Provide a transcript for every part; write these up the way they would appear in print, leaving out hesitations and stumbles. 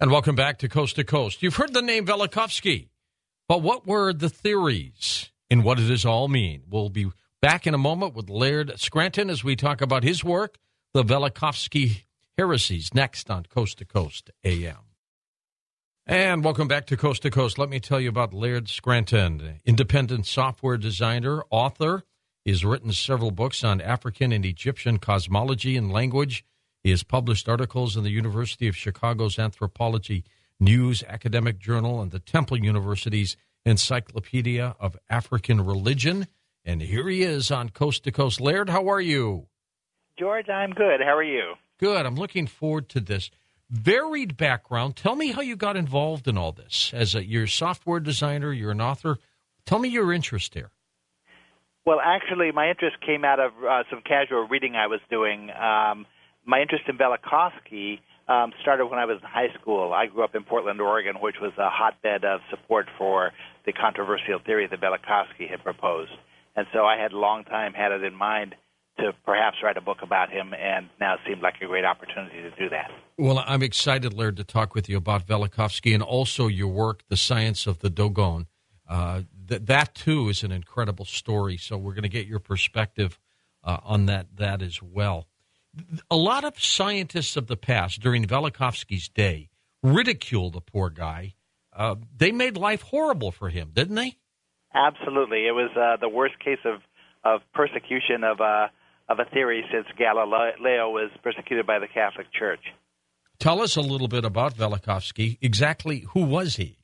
And welcome back to Coast to Coast. You've heard the name Velikovsky, but what were the theories and what does this all mean? We'll be back in a moment with Laird Scranton as we talk about his work, the Velikovsky heresies, next on Coast to Coast AM. And welcome back to Coast to Coast. Let me tell you about Laird Scranton, independent software designer, author. He has written several books on African and Egyptian cosmology and language. He has published articles in the University of Chicago's Anthropology News Academic Journal and the Temple University's Encyclopedia of African Religion. And here he is on Coast to Coast. Laird, how are you? George, I'm good. How are you? Good. I'm looking forward to this. Varied background. Tell me how you got involved in all this. You're a software designer, you're an author. Tell me your interest here. Well, actually, my interest came out of some casual reading I was doing. My interest in Velikovsky started when I was in high school. I grew up in Portland, Oregon, which was a hotbed of support for the controversial theory that Velikovsky had proposed. And so I had a long time had it in mind to perhaps write a book about him, and now it seemed like a great opportunity to do that. Well, I'm excited, Laird, to talk with you about Velikovsky and also your work, The Science of the Dogon. That, too, is an incredible story, so we're going to get your perspective on that as well. A lot of scientists of the past, during Velikovsky's day, ridiculed the poor guy. They made life horrible for him, didn't they? Absolutely. It was the worst case of persecution of a theory since Galileo was persecuted by the Catholic Church. Tell us a little bit about Velikovsky. Exactly who was he?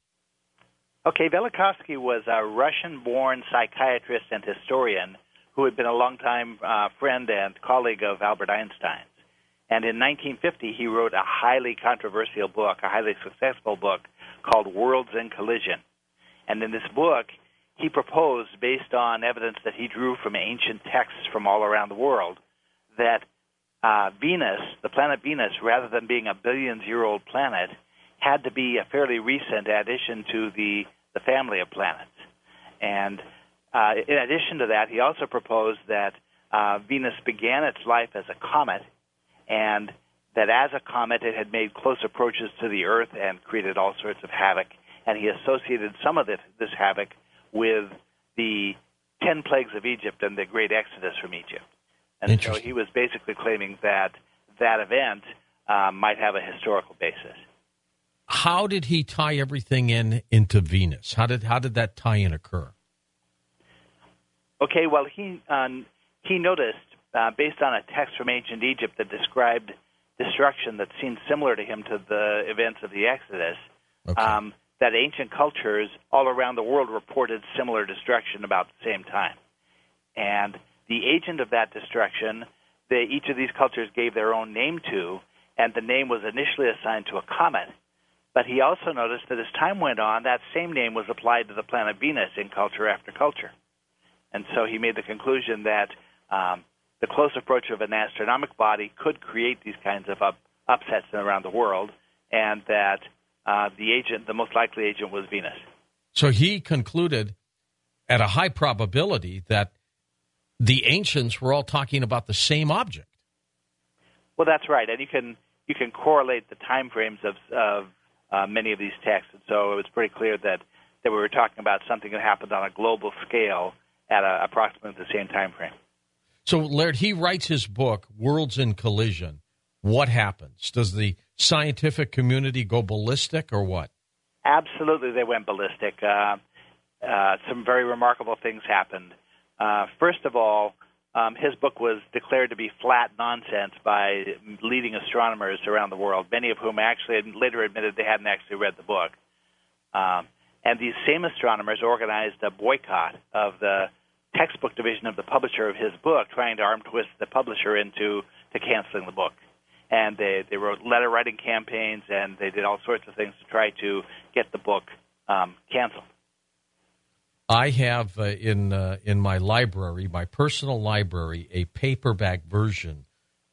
Okay, Velikovsky was a Russian-born psychiatrist and historian who had been a longtime friend and colleague of Albert Einstein's. And in 1950, he wrote a highly controversial book, a highly successful book, called Worlds in Collision. And in this book, he proposed, based on evidence that he drew from ancient texts from all around the world, that Venus, the planet Venus, rather than being a billions-year-old planet, had to be a fairly recent addition to the family of planets. And in addition to that, he also proposed that Venus began its life as a comet, and that as a comet it had made close approaches to the Earth and created all sorts of havoc. And he associated some of this havoc with the 10 plagues of Egypt and the great exodus from Egypt. And so he was basically claiming that event might have a historical basis. How did he tie everything into Venus? How did that tie-in occur? Okay, well, he noticed, based on a text from ancient Egypt that described destruction that seemed similar to him to the events of the Exodus, that ancient cultures all around the world reported similar destruction about the same time. And the agent of that destruction, each of these cultures gave their own name to, and the name was initially assigned to a comet. But he also noticed that as time went on, that same name was applied to the planet Venus in culture after culture. And so he made the conclusion that the close approach of an astronomical body could create these kinds of upsets around the world, and that the most likely agent was Venus. So he concluded at a high probability that the ancients were all talking about the same object. Well, that's right, and you can correlate the time frames of many of these texts, and so it was pretty clear that we were talking about something that happened on a global scale at approximately the same time frame. So, Laird, he writes his book, Worlds in Collision. What happens? Does the scientific community go ballistic or what? Absolutely, they went ballistic. Some very remarkable things happened. First of all, his book was declared to be flat nonsense by leading astronomers around the world, many of whom actually later admitted they hadn't actually read the book. And these same astronomers organized a boycott of the textbook division of the publisher of his book, trying to arm twist the publisher into canceling the book. And they wrote letter-writing campaigns, and they did all sorts of things to try to get the book canceled. I have in my library, my personal library, a paperback version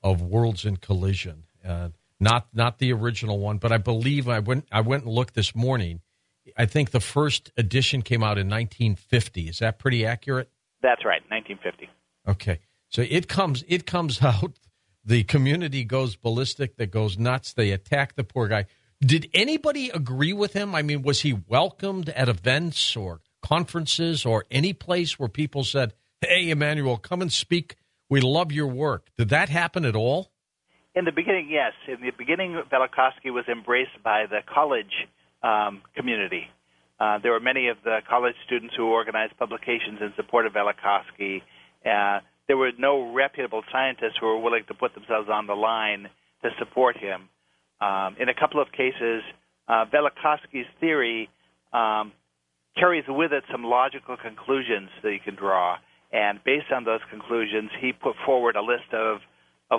of Worlds in Collision. Not the original one, but I believe I went and looked this morning. I think the first edition came out in 1950. Is that pretty accurate? That's right, 1950. Okay, so it comes out. The community goes ballistic. That goes nuts. They attack the poor guy. Did anybody agree with him? I mean, was he welcomed at events or conferences or any place where people said, hey, Emmanuel, come and speak. We love your work. Did that happen at all? In the beginning, yes. In the beginning, Velikovsky was embraced by the college community. There were many of the college students who organized publications in support of Velikovsky. There were no reputable scientists who were willing to put themselves on the line to support him. In a couple of cases, Velikovsky's theory carries with it some logical conclusions that you can draw. And based on those conclusions, he put forward a list of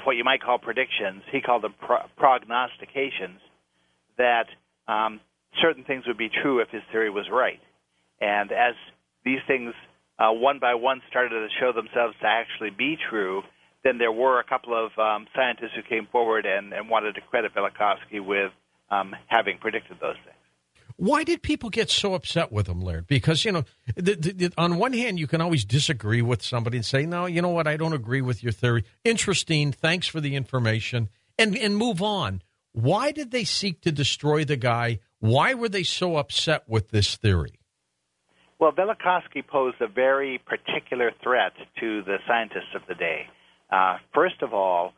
what you might call predictions. He called them prognostications, that certain things would be true if his theory was right. And as these things one by one started to show themselves to actually be true, then there were a couple of scientists who came forward and wanted to credit Velikovsky with having predicted those things. Why did people get so upset with him, Laird? Because, you know, on one hand, you can always disagree with somebody and say, no, you know what, I don't agree with your theory. Interesting, thanks for the information, and move on. Why did they seek to destroy the guy? Why were they so upset with this theory? Well, Velikovsky posed a very particular threat to the scientists of the day. First of all,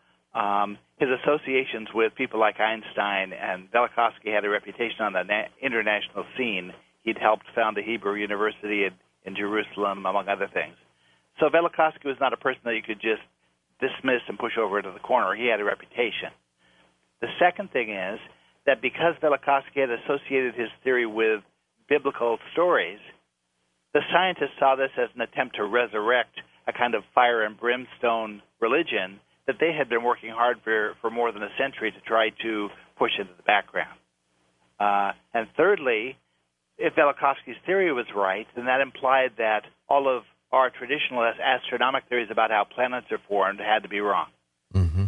his associations with people like Einstein, and Velikovsky had a reputation on the international scene. He'd helped found the Hebrew University in Jerusalem, among other things. So Velikovsky was not a person that you could just dismiss and push over to the corner. He had a reputation. The second thing is that because Velikovsky had associated his theory with biblical stories, the scientists saw this as an attempt to resurrect a kind of fire and brimstone religion that they had been working hard for more than a century to try to push into the background. And thirdly, if Velikovsky's theory was right, then that implied that all of our traditional astronomical theories about how planets are formed had to be wrong. Mm-hmm.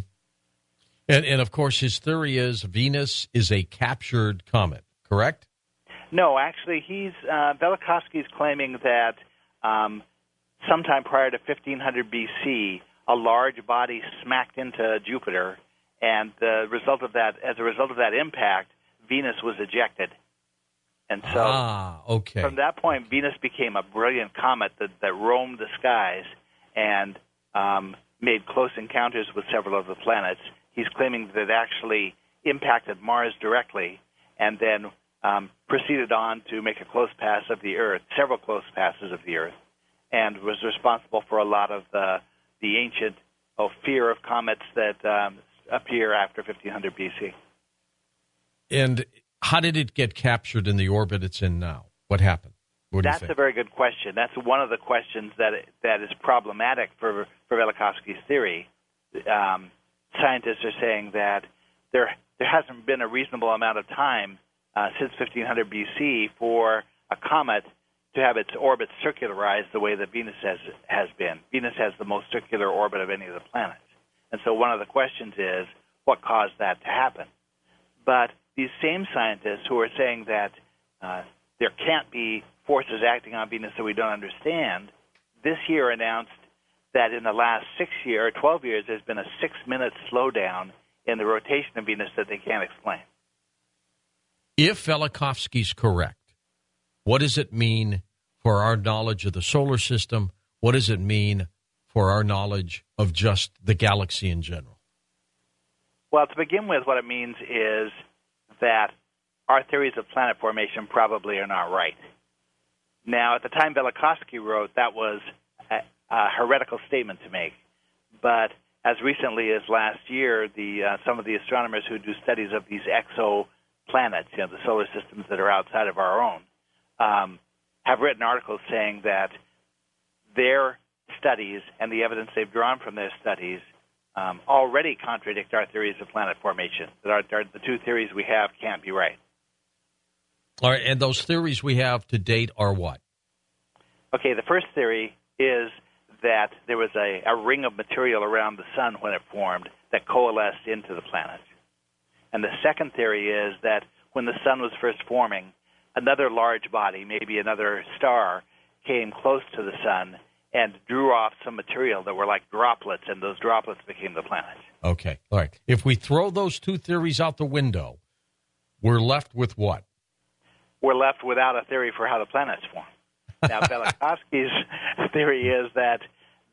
And of course, his theory is Venus is a captured comet, correct? No, actually, Velikovsky's claiming that sometime prior to 1500 BC, a large body smacked into Jupiter, and as a result of that impact, Venus was ejected. And so from that point, Venus became a brilliant comet that roamed the skies and made close encounters with several of the planets. He's claiming that it actually impacted Mars directly and then proceeded on to make a close pass of the Earth, several close passes of the Earth, and was responsible for a lot of the ancient fear of comets that appear after 1500 BC. And how did it get captured in the orbit it's in now? What happened? That's a very good question. That's one of the questions that is problematic for Velikovsky's theory. Scientists are saying that there hasn't been a reasonable amount of time since 1500 BC for a comet to have its orbit circularized the way that Venus has been. Venus has the most circular orbit of any of the planets. And so one of the questions is, what caused that to happen? But these same scientists who are saying that there can't be forces acting on Venus that we don't understand, this year announced that in the last 12 years, there's been a 6-minute slowdown in the rotation of Venus that they can't explain. If Velikovsky's correct, what does it mean for our knowledge of the solar system? What does it mean for our knowledge of just the galaxy in general? Well, to begin with, what it means is that our theories of planet formation probably are not right. Now, at the time Velikovsky wrote, that was a heretical statement to make. But as recently as last year, some of the astronomers who do studies of these exoplanets, the solar systems that are outside of our own, have written articles saying that their studies and the evidence they've drawn from their studies already contradict our theories of planet formation, that the two theories we have can't be right. All right, and those theories we have to date are what? Okay, the first theory is that there was a ring of material around the sun when it formed that coalesced into the planet. And the second theory is that when the sun was first forming, another large body, maybe another star, came close to the sun and drew off some material that were like droplets, and those droplets became the planet. Okay, all right. If we throw those two theories out the window, we're left with what? We're left without a theory for how the planets form. Now, Velikovsky's theory is that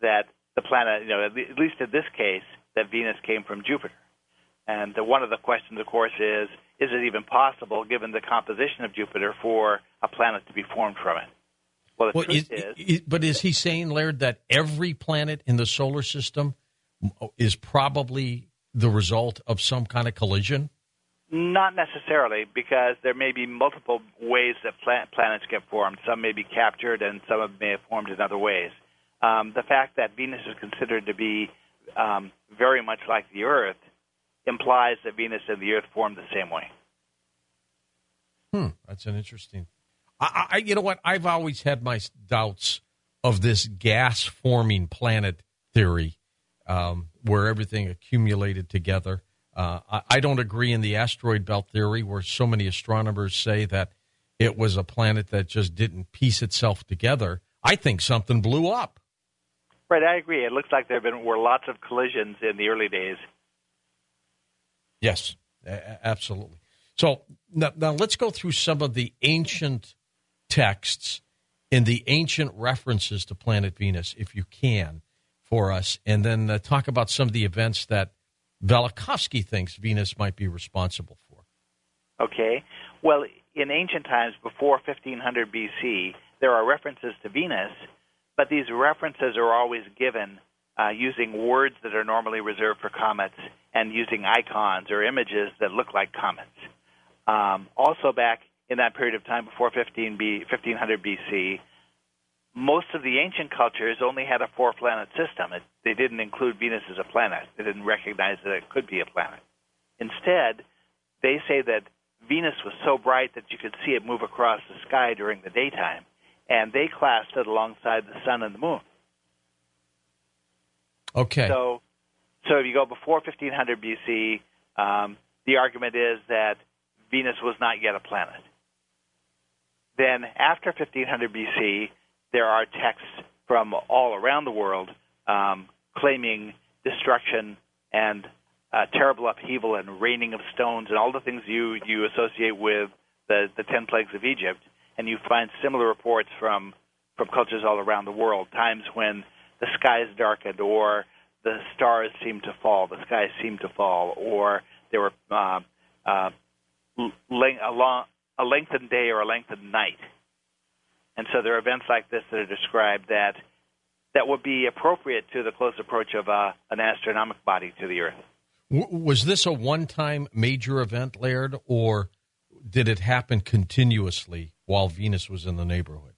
the planet, at least in this case, that Venus came from Jupiter. And one of the questions, of course, is it even possible, given the composition of Jupiter, for a planet to be formed from it? Well, the truth is... But is he saying, Laird, that every planet in the solar system is probably the result of some kind of collision? Not necessarily, because there may be multiple ways that planets get formed. Some may be captured, and some may have formed in other ways. The fact that Venus is considered to be very much like the Earth implies that Venus and the Earth formed the same way. That's an interesting... you know what? I've always had my doubts of this gas-forming planet theory, where everything accumulated together. I don't agree in the asteroid belt theory, where so many astronomers say that it was a planet that just didn't piece itself together. I think something blew up. Right, I agree. It looks like there were lots of collisions in the early days. Yes, absolutely. So now let's go through some of the ancient texts and the ancient references to planet Venus, if you can, for us, and then talk about some of the events that Velikovsky thinks Venus might be responsible for. Okay. Well, in ancient times, before 1500 BC, there are references to Venus, but these references are always given using words that are normally reserved for comets and using icons or images that look like comets. Also back in that period of time before 1500 BC, most of the ancient cultures only had a four-planet system. They didn't include Venus as a planet. They didn't recognize that it could be a planet. Instead, they say that Venus was so bright that you could see it move across the sky during the daytime, and they classed it alongside the sun and the moon. Okay. So if you go before 1500 BC, the argument is that Venus was not yet a planet. Then after 1500 BC, there are texts from all around the world claiming destruction and terrible upheaval and raining of stones and all the things you associate with the 10 plagues of Egypt. And you find similar reports from cultures all around the world, times when the skies darkened or the stars seemed to fall, the skies seemed to fall, or there were a lengthened day or a lengthened night. And so there are events like this that are described that would be appropriate to the close approach of an astronomical body to the Earth. Was this a one-time major event, Laird, or did it happen continuously while Venus was in the neighborhood?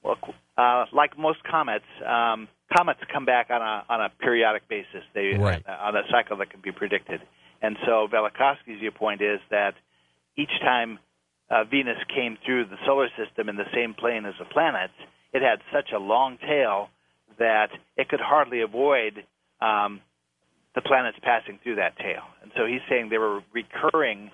Well, like most comets, comets come back on a periodic basis. They right. On a cycle that can be predicted. And so Velikovsky's viewpoint is that each time Venus came through the solar system in the same plane as the planets, it had such a long tail that it could hardly avoid the planets passing through that tail. And so he's saying there were recurring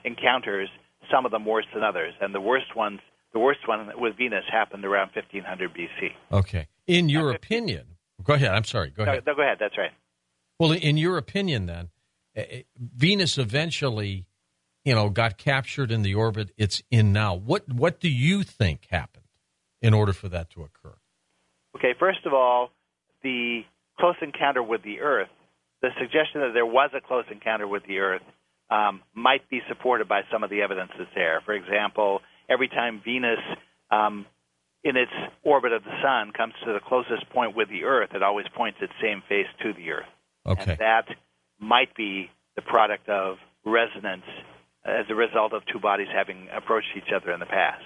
encounters, some of them worse than others. And the worst one with Venus happened around 1500 BC. Okay. In your opinion, go ahead. I'm sorry. Go ahead. No, go ahead. That's right. Well, in your opinion, then, Venus eventually, got captured in the orbit it's in now. What do you think happened in order for that to occur? Okay, first of all, the close encounter with the Earth, the suggestion that there was a close encounter with the Earth might be supported by some of the evidence that's there. For example, every time Venus, in its orbit of the sun, comes to the closest point with the Earth, it always points its same face to the Earth. Okay. And that might be the product of resonance as a result of two bodies having approached each other in the past.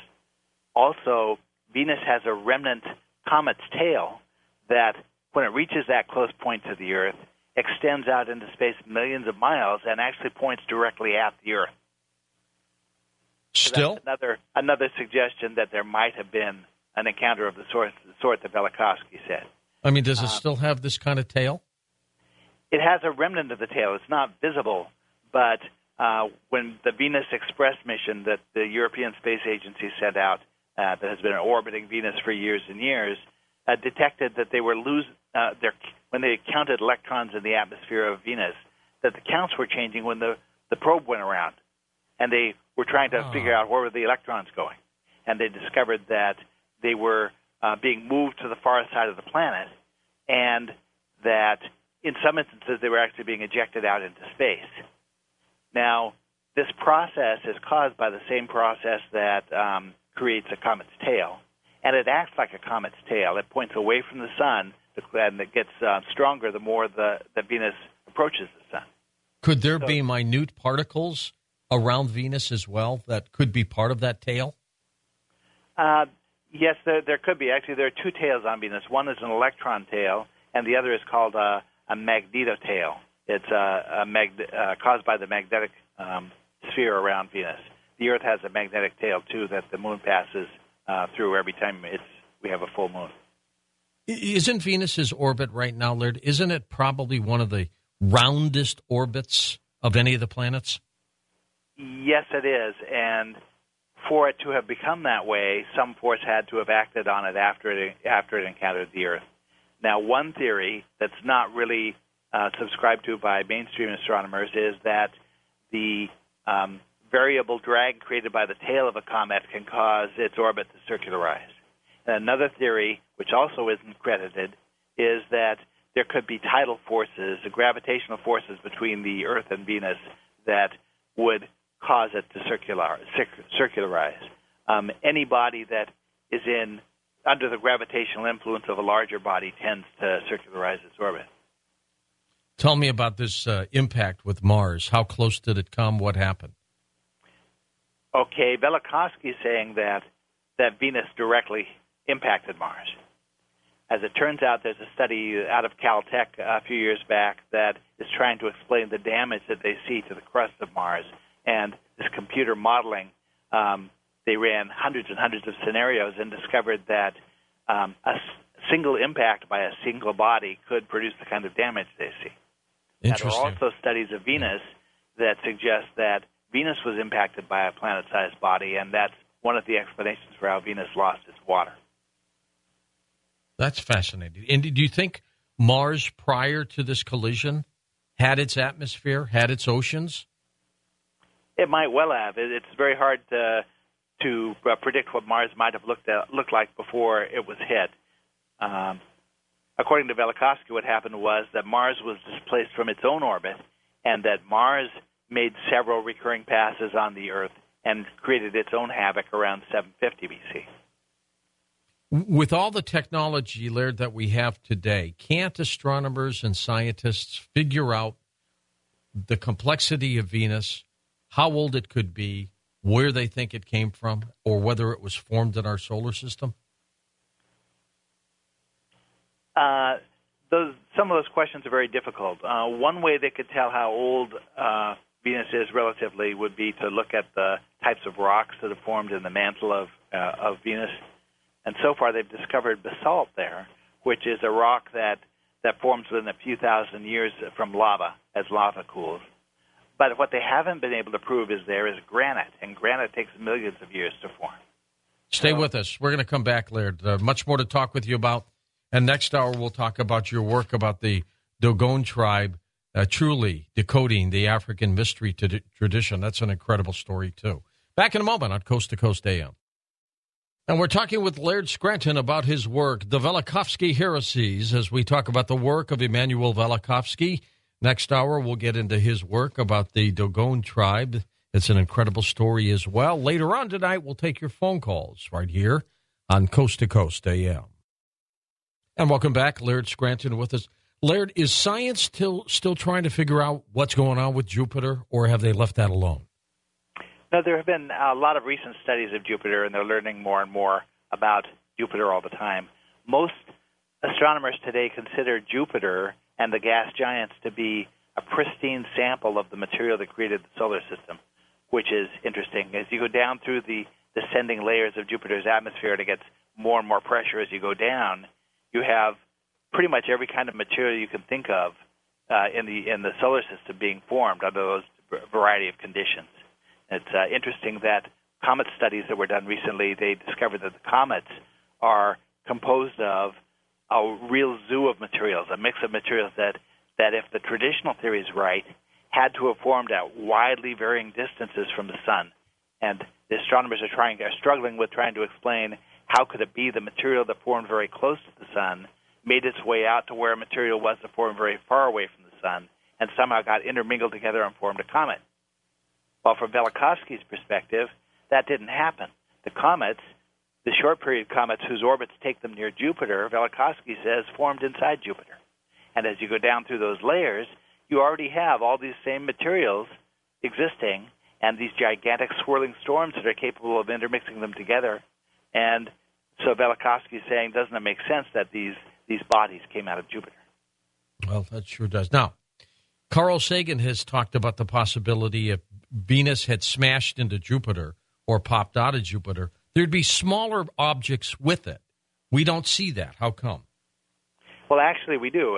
Also, Venus has a remnant comet's tail that, when it reaches that close point to the Earth, extends out into space millions of miles and actually points directly at the Earth. Still? So that's another suggestion that there might have been an encounter of the sort that Velikovsky said. I mean, does it still have this kind of tail? It has a remnant of the tail. It's not visible, but when the Venus Express mission that the European Space Agency sent out, that has been orbiting Venus for years and years, detected that they were when they counted electrons in the atmosphere of Venus, that the counts were changing when the probe went around. and they were trying to figure out where were the electrons going. And they discovered that they were being moved to the far side of the planet, and that in some instances they were actually being ejected out into space. Now, this process is caused by the same process that creates a comet's tail, and it acts like a comet's tail. It points away from the sun, and it gets stronger the more that Venus approaches the sun. Could there be minute particles around Venus as well that could be part of that tail? Yes, there could be. Actually, there are two tails on Venus. One is an electron tail, and the other is called a magnetotail. It's caused by the magnetic sphere around Venus. The Earth has a magnetic tail, too, that the moon passes through every time we have a full moon. Isn't Venus's orbit right now, Laird, isn't it probably one of the roundest orbits of any of the planets? Yes, it is, and for it to have become that way, some force had to have acted on it after it encountered the Earth. Now, one theory that's not really subscribed to by mainstream astronomers is that the variable drag created by the tail of a comet can cause its orbit to circularize. And another theory, which also isn't credited, is that there could be tidal forces, gravitational forces between the Earth and Venus that would cause it to circularize. Any body that is under the gravitational influence of a larger body tends to circularize its orbit. Tell me about this impact with Mars. How close did it come? What happened? Okay, Velikovsky is saying that Venus directly impacted Mars. As it turns out, there's a study out of Caltech a few years back that is trying to explain the damage that they see to the crust of Mars. And this computer modeling, they ran hundreds and hundreds of scenarios and discovered that a single impact by a single body could produce the kind of damage they see. Interesting. There are also studies of Venus that suggest that Venus was impacted by a planet-sized body, and that's one of the explanations for how Venus lost its water. That's fascinating. And do you think Mars, prior to this collision, had its atmosphere, had its oceans? It might well have. It's very hard to predict what Mars might have looked like before it was hit. According to Velikovsky, what happened was that Mars was displaced from its own orbit, and that Mars made several recurring passes on the Earth and created its own havoc around 750 BC. With all the technology, Laird, that we have today, can't astronomers and scientists figure out the complexity of Venus, how old it could be, where they think it came from, or whether it was formed in our solar system? Some of those questions are very difficult. One way they could tell how old Venus is relatively would be to look at the types of rocks that have formed in the mantle of Venus. And so far they've discovered basalt there, which is a rock that forms within a few thousand years from lava as lava cools. But what they haven't been able to prove is there is granite, and granite takes millions of years to form. Stay with us. We're going to come back, Laird. Much more to talk with you about. And next hour we'll talk about your work about the Dogon tribe, truly decoding the African mystery tradition. That's an incredible story, too. Back in a moment on Coast to Coast AM. And we're talking with Laird Scranton about his work, the Velikovsky heresies, as we talk about the work of Immanuel Velikovsky. Next hour, we'll get into his work about the Dogon tribe. It's an incredible story as well. Later on tonight, we'll take your phone calls right here on Coast to Coast AM. And welcome back, Laird Scranton with us. Laird, is science still trying to figure out what's going on with Jupiter, or have they left that alone? No, there have been a lot of recent studies of Jupiter, and they're learning more and more about Jupiter all the time. Most astronomers today consider Jupiter and the gas giants to be a pristine sample of the material that created the solar system, which is interesting. As you go down through the descending layers of Jupiter's atmosphere, and it gets more and more pressure as you go down, you have pretty much every kind of material you can think of in the solar system being formed under those variety of conditions. It's interesting that comet studies that were done recently, they discovered that the comets are composed of a real zoo of materials, a mix of materials that if the traditional theory is right, had to have formed at widely varying distances from the sun. And the astronomers are struggling with trying to explain how could it be the material that formed very close to the sun made its way out to where material was that formed very far away from the sun and somehow got intermingled together and formed a comet. Well, from Velikovsky's perspective, that didn't happen. The comets, the short-period comets whose orbits take them near Jupiter, Velikovsky says, formed inside Jupiter. And as you go down through those layers, you already have all these same materials existing and these gigantic swirling storms that are capable of intermixing them together. And so Velikovsky is saying, doesn't it make sense that these bodies came out of Jupiter? Well, that sure does. Now, Carl Sagan has talked about the possibility if Venus had smashed into Jupiter or popped out of Jupiter, there'd be smaller objects with it. We don't see that. How come? Well, actually, we do.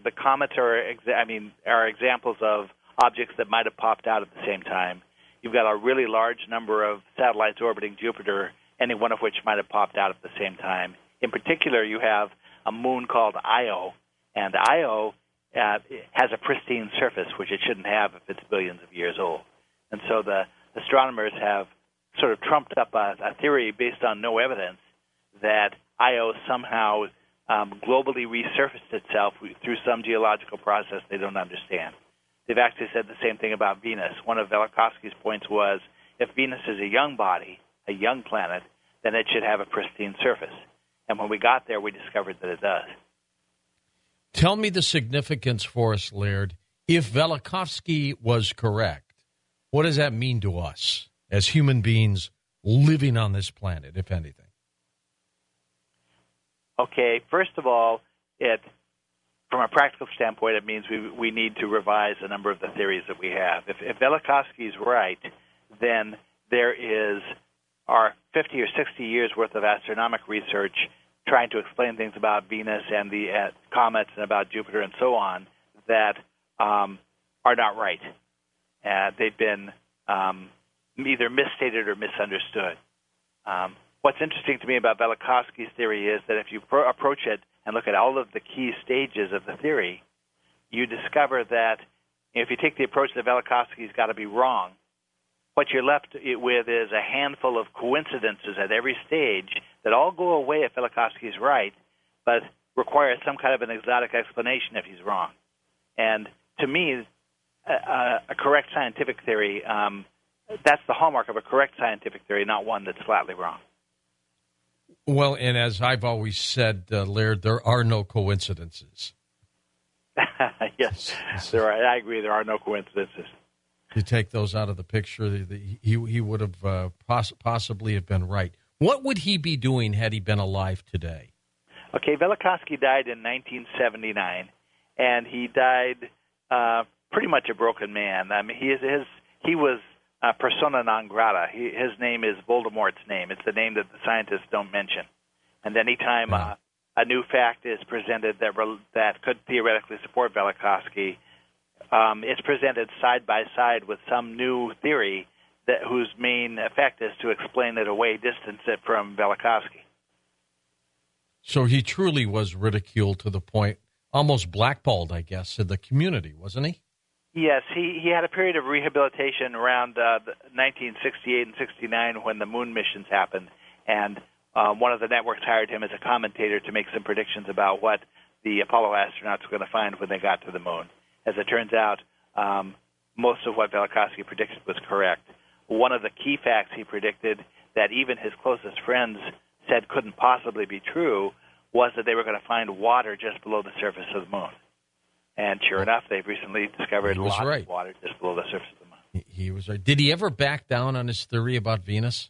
The comets are examples of objects that might have popped out at the same time. You've got a really large number of satellites orbiting Jupiter, any one of which might have popped out at the same time. In particular, you have a moon called Io, and Io has a pristine surface, which it shouldn't have if it's billions of years old. And so the astronomers have sort of trumped up a theory based on no evidence that Io somehow globally resurfaced itself through some geological process they don't understand. They've actually said the same thing about Venus. One of Velikovsky's points was, if Venus is a young body, a young planet, then it should have a pristine surface. And when we got there, we discovered that it does. Tell me the significance for us, Laird. If Velikovsky was correct, what does that mean to us as human beings living on this planet, if anything? Okay, first of all, from a practical standpoint, it means we need to revise a number of the theories that we have. If Velikovsky is right, then there is our 50 or 60 years worth of astronomical research trying to explain things about Venus and the comets and about Jupiter and so on that are not right. They've been either misstated or misunderstood. What's interesting to me about Velikovsky's theory is that if you approach it and look at all of the key stages of the theory, you discover that if you take the approach that Velikovsky's got to be wrong, what you're left with is a handful of coincidences at every stage that all go away if Velikovsky's right, but require some kind of an exotic explanation if he's wrong. And to me, a correct scientific theory, that's the hallmark of a correct scientific theory, not one that's flatly wrong. Well, and as I've always said, Laird, there are no coincidences. Yes, there are. I agree. There are no coincidences. You take those out of the picture, he would have possibly have been right. What would he be doing had he been alive today? Okay, Velikovsky died in 1979, and he died pretty much a broken man. I mean, he was persona non grata. His name is Voldemort's name. It's the name that the scientists don't mention. And any time a new fact is presented that could theoretically support Velikovsky, it's presented side by side with some new theory whose main effect is to explain it away, distance it from Velikovsky. So he truly was ridiculed to the point, almost blackballed, I guess, in the community, wasn't he? Yes, he had a period of rehabilitation around 1968 and 69 when the moon missions happened, and one of the networks hired him as a commentator to make some predictions about what the Apollo astronauts were going to find when they got to the moon. As it turns out, most of what Velikovsky predicted was correct. One of the key facts he predicted that even his closest friends said couldn't possibly be true was that they were going to find water just below the surface of the moon. And sure enough, they've recently discovered lots of water just below the surface of the moon. He was right. Did he ever back down on his theory about Venus?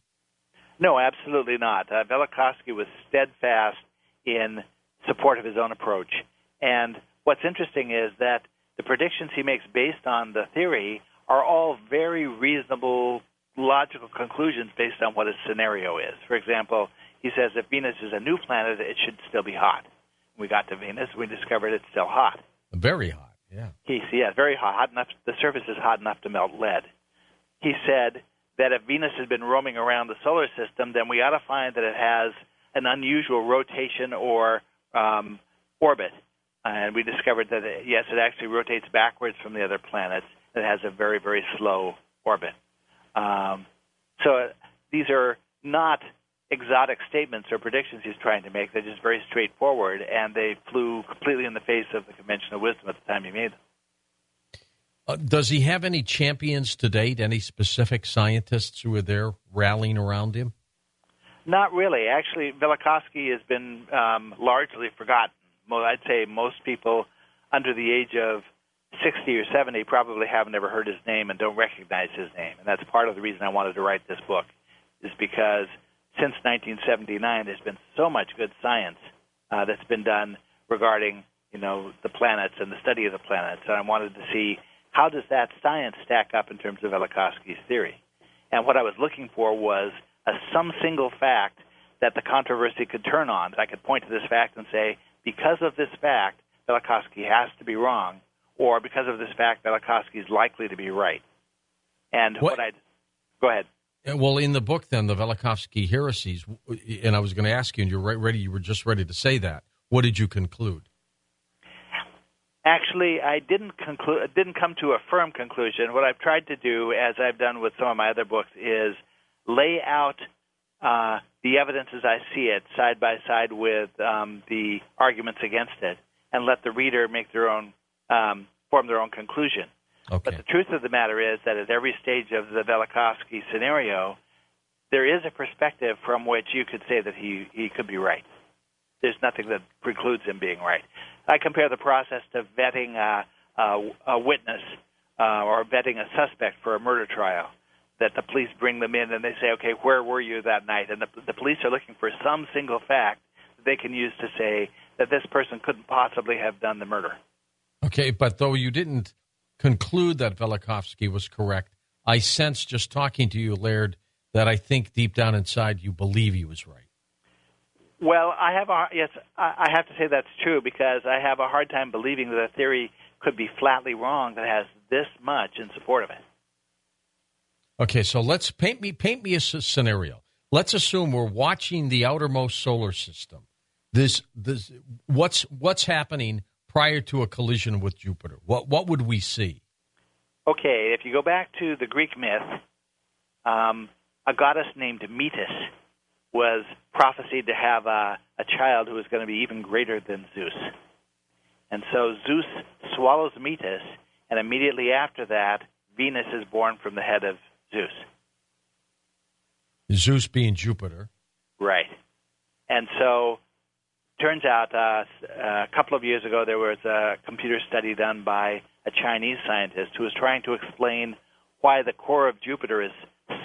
No, absolutely not. Velikovsky was steadfast in support of his own approach. And what's interesting is that the predictions he makes based on the theory are all very reasonable, logical conclusions based on what his scenario is. For example, he says if Venus is a new planet, it should still be hot. We got to Venus, we discovered it's still hot. Very hot, yeah. Very hot enough. The surface is hot enough to melt lead. He said that if Venus has been roaming around the solar system, then we ought to find that it has an unusual rotation or orbit. And we discovered that, yes, it actually rotates backwards from the other planets, that has a very, very slow orbit. So these are not exotic statements or predictions he's trying to make. They're just very straightforward, and they flew completely in the face of the conventional wisdom at the time he made them. Does he have any champions to date, any specific scientists who are there rallying around him? Not really. Actually, Velikovsky has been largely forgotten. I'd say most people under the age of 60 or 70 probably haven't ever heard his name and don't recognize his name. And that's part of the reason I wanted to write this book, is because since 1979, there's been so much good science that's been done regarding, the planets and the study of the planets. And I wanted to see, how does that science stack up in terms of Velikovsky's theory? And what I was looking for was some single fact that the controversy could turn on, that I could point to this fact and say, because of this fact, Velikovsky has to be wrong, or because of this fact, Velikovsky is likely to be right. And go ahead. Well, in the book, then, the Velikovsky heresies, and I was going to ask you, and you were just ready to say that. What did you conclude? Actually, I didn't come to a firm conclusion. What I've tried to do, as I've done with some of my other books, is lay out the evidence as I see it, side by side with the arguments against it, and let the reader make their own, form their own conclusion. Okay. But the truth of the matter is that at every stage of the Velikovsky scenario, there is a perspective from which you could say that he could be right. There's nothing that precludes him being right. I compare the process to vetting a witness or vetting a suspect for a murder trial, that the police bring them in and they say, okay, where were you that night? And the police are looking for some single fact that they can use to say that this person couldn't possibly have done the murder. Okay, but though you didn't conclude that Velikovsky was correct, I sense just talking to you, Laird, that I think deep down inside you believe he was right. Well, I have to say that's true, because I have a hard time believing that a theory could be flatly wrong that has this much in support of it. Okay, so let's paint me a scenario. Let's assume we're watching the outermost solar system. What's happening prior to a collision with Jupiter? What would we see? Okay, if you go back to the Greek myth, a goddess named Metis was prophesied to have a child who was going to be even greater than Zeus. And so Zeus swallows Metis, and immediately after that, Venus is born from the head of Zeus. Zeus being Jupiter. Right. And so turns out a couple of years ago there was a computer study done by a Chinese scientist who was trying to explain why the core of Jupiter is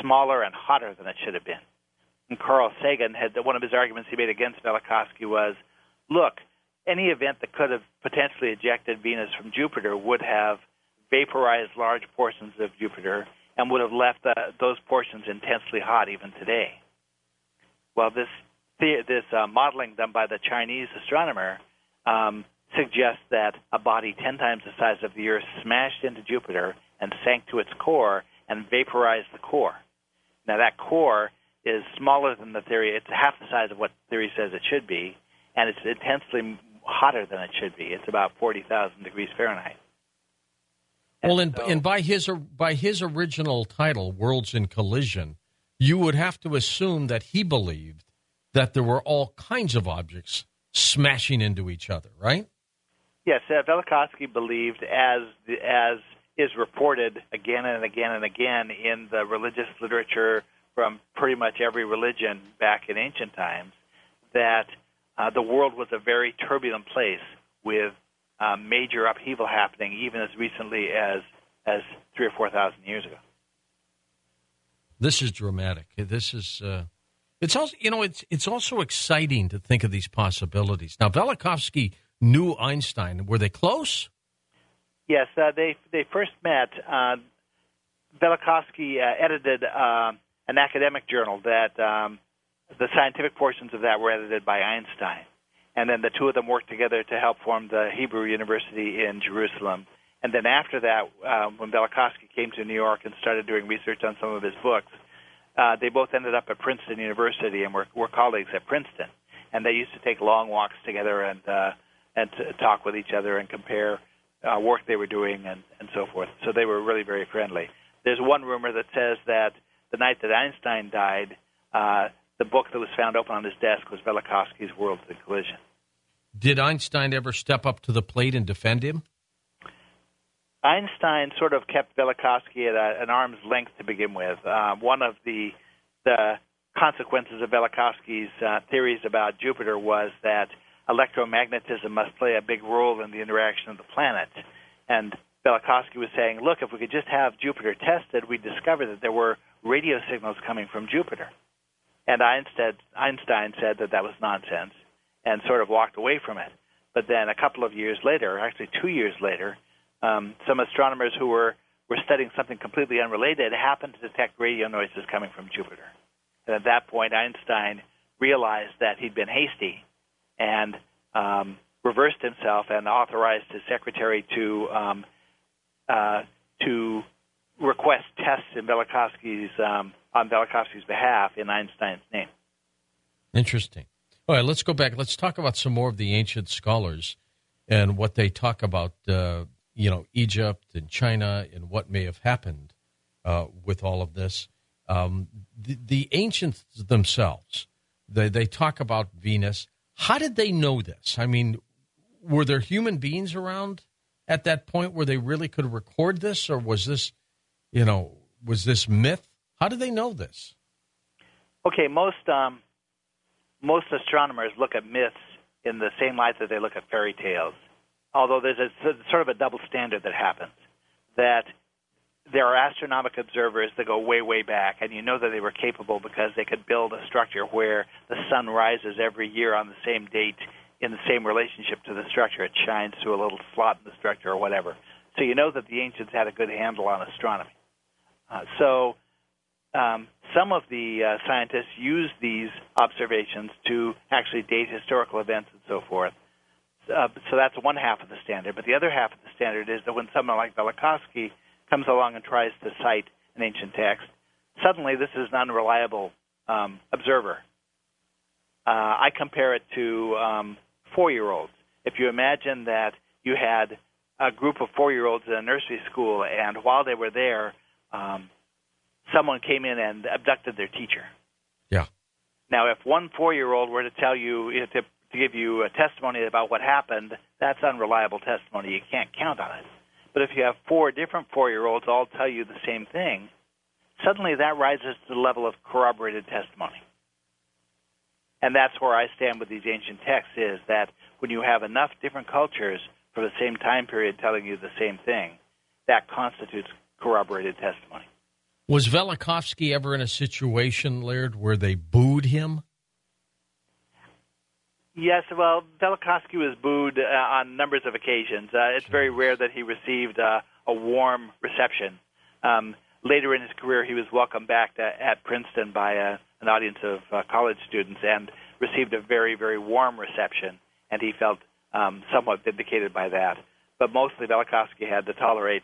smaller and hotter than it should have been. And Carl Sagan one of his arguments he made against Velikovsky was, look, any event that could have potentially ejected Venus from Jupiter would have vaporized large portions of Jupiter and would have left those portions intensely hot even today. Well, this modeling done by the Chinese astronomer suggests that a body 10 times the size of the Earth smashed into Jupiter and sank to its core and vaporized the core. Now, that core is smaller than the theory. It's half the size of what the theory says it should be, and it's intensely hotter than it should be. It's about 40,000 degrees Fahrenheit. And by his original title, Worlds in Collision, you would have to assume that he believed that there were all kinds of objects smashing into each other, right? Yes, Velikovsky believed, as is reported again and again and again in the religious literature from pretty much every religion back in ancient times, that the world was a very turbulent place with major upheaval happening even as recently as 3,000 or 4,000 years ago. This is dramatic. This is it's also it's also exciting to think of these possibilities. Now, Velikovsky knew Einstein. Were they close? Yes, they first met. Velikovsky edited an academic journal that the scientific portions of that were edited by Einstein. And then the two of them worked together to help form the Hebrew University in Jerusalem. And then after that, when Velikovsky came to New York and started doing research on some of his books, they both ended up at Princeton University and were colleagues at Princeton. And they used to take long walks together and to talk with each other and compare work they were doing and so forth. So they were really very friendly. There's one rumor that says that the night that Einstein died, the book that was found open on his desk was Velikovsky's Worlds in Collision. Did Einstein ever step up to the plate and defend him? Einstein sort of kept Velikovsky at an arm's length to begin with. One of the consequences of Velikovsky's theories about Jupiter was that electromagnetism must play a big role in the interaction of the planets. And Velikovsky was saying, look, if we could just have Jupiter tested, we'd discover that there were radio signals coming from Jupiter. And Einstein said that that was nonsense and sort of walked away from it. But then a couple of years later, actually 2 years later, some astronomers who were studying something completely unrelated happened to detect radio noises coming from Jupiter. And at that point, Einstein realized that he'd been hasty and reversed himself and authorized his secretary to request tests in on Velikovsky's behalf in Einstein's name. Interesting. All right, let's go back. Let's talk about some more of the ancient scholars and what they talk about, Egypt and China and what may have happened with all of this. The ancients themselves, they talk about Venus. How did they know this? I mean, were there human beings around at that point where they really could record this, or was this myth? How did they know this? Okay, most astronomers look at myths in the same light that they look at fairy tales, although there's sort of a double standard that happens, that there are astronomical observers that go way, way back, and you know that they were capable because they could build a structure where the sun rises every year on the same date in the same relationship to the structure. It shines through a little slot in the structure or whatever. So you know that the ancients had a good handle on astronomy. Some of the scientists use these observations to actually date historical events and so forth. So that's one half of the standard. But the other half of the standard is that when someone like Velikovsky comes along and tries to cite an ancient text, suddenly this is an unreliable observer. I compare it to 4-year-olds. If you imagine that you had a group of 4-year-olds in a nursery school, and while they were there, someone came in and abducted their teacher. Yeah. Now, if one 4-year-old were to tell you, to give you a testimony about what happened, that's unreliable testimony. You can't count on it. But if you have 4 different 4-year-olds all tell you the same thing, suddenly that rises to the level of corroborated testimony. And that's where I stand with these ancient texts, is that when you have enough different cultures for the same time period telling you the same thing, that constitutes corroborated testimony. Was Velikovsky ever in a situation, Laird, where they booed him? Yes, well, Velikovsky was booed on numbers of occasions. It's very rare that he received a warm reception. Later in his career, he was welcomed back at Princeton by an audience of college students and received a very, very warm reception, and he felt somewhat vindicated by that. But mostly Velikovsky had to tolerate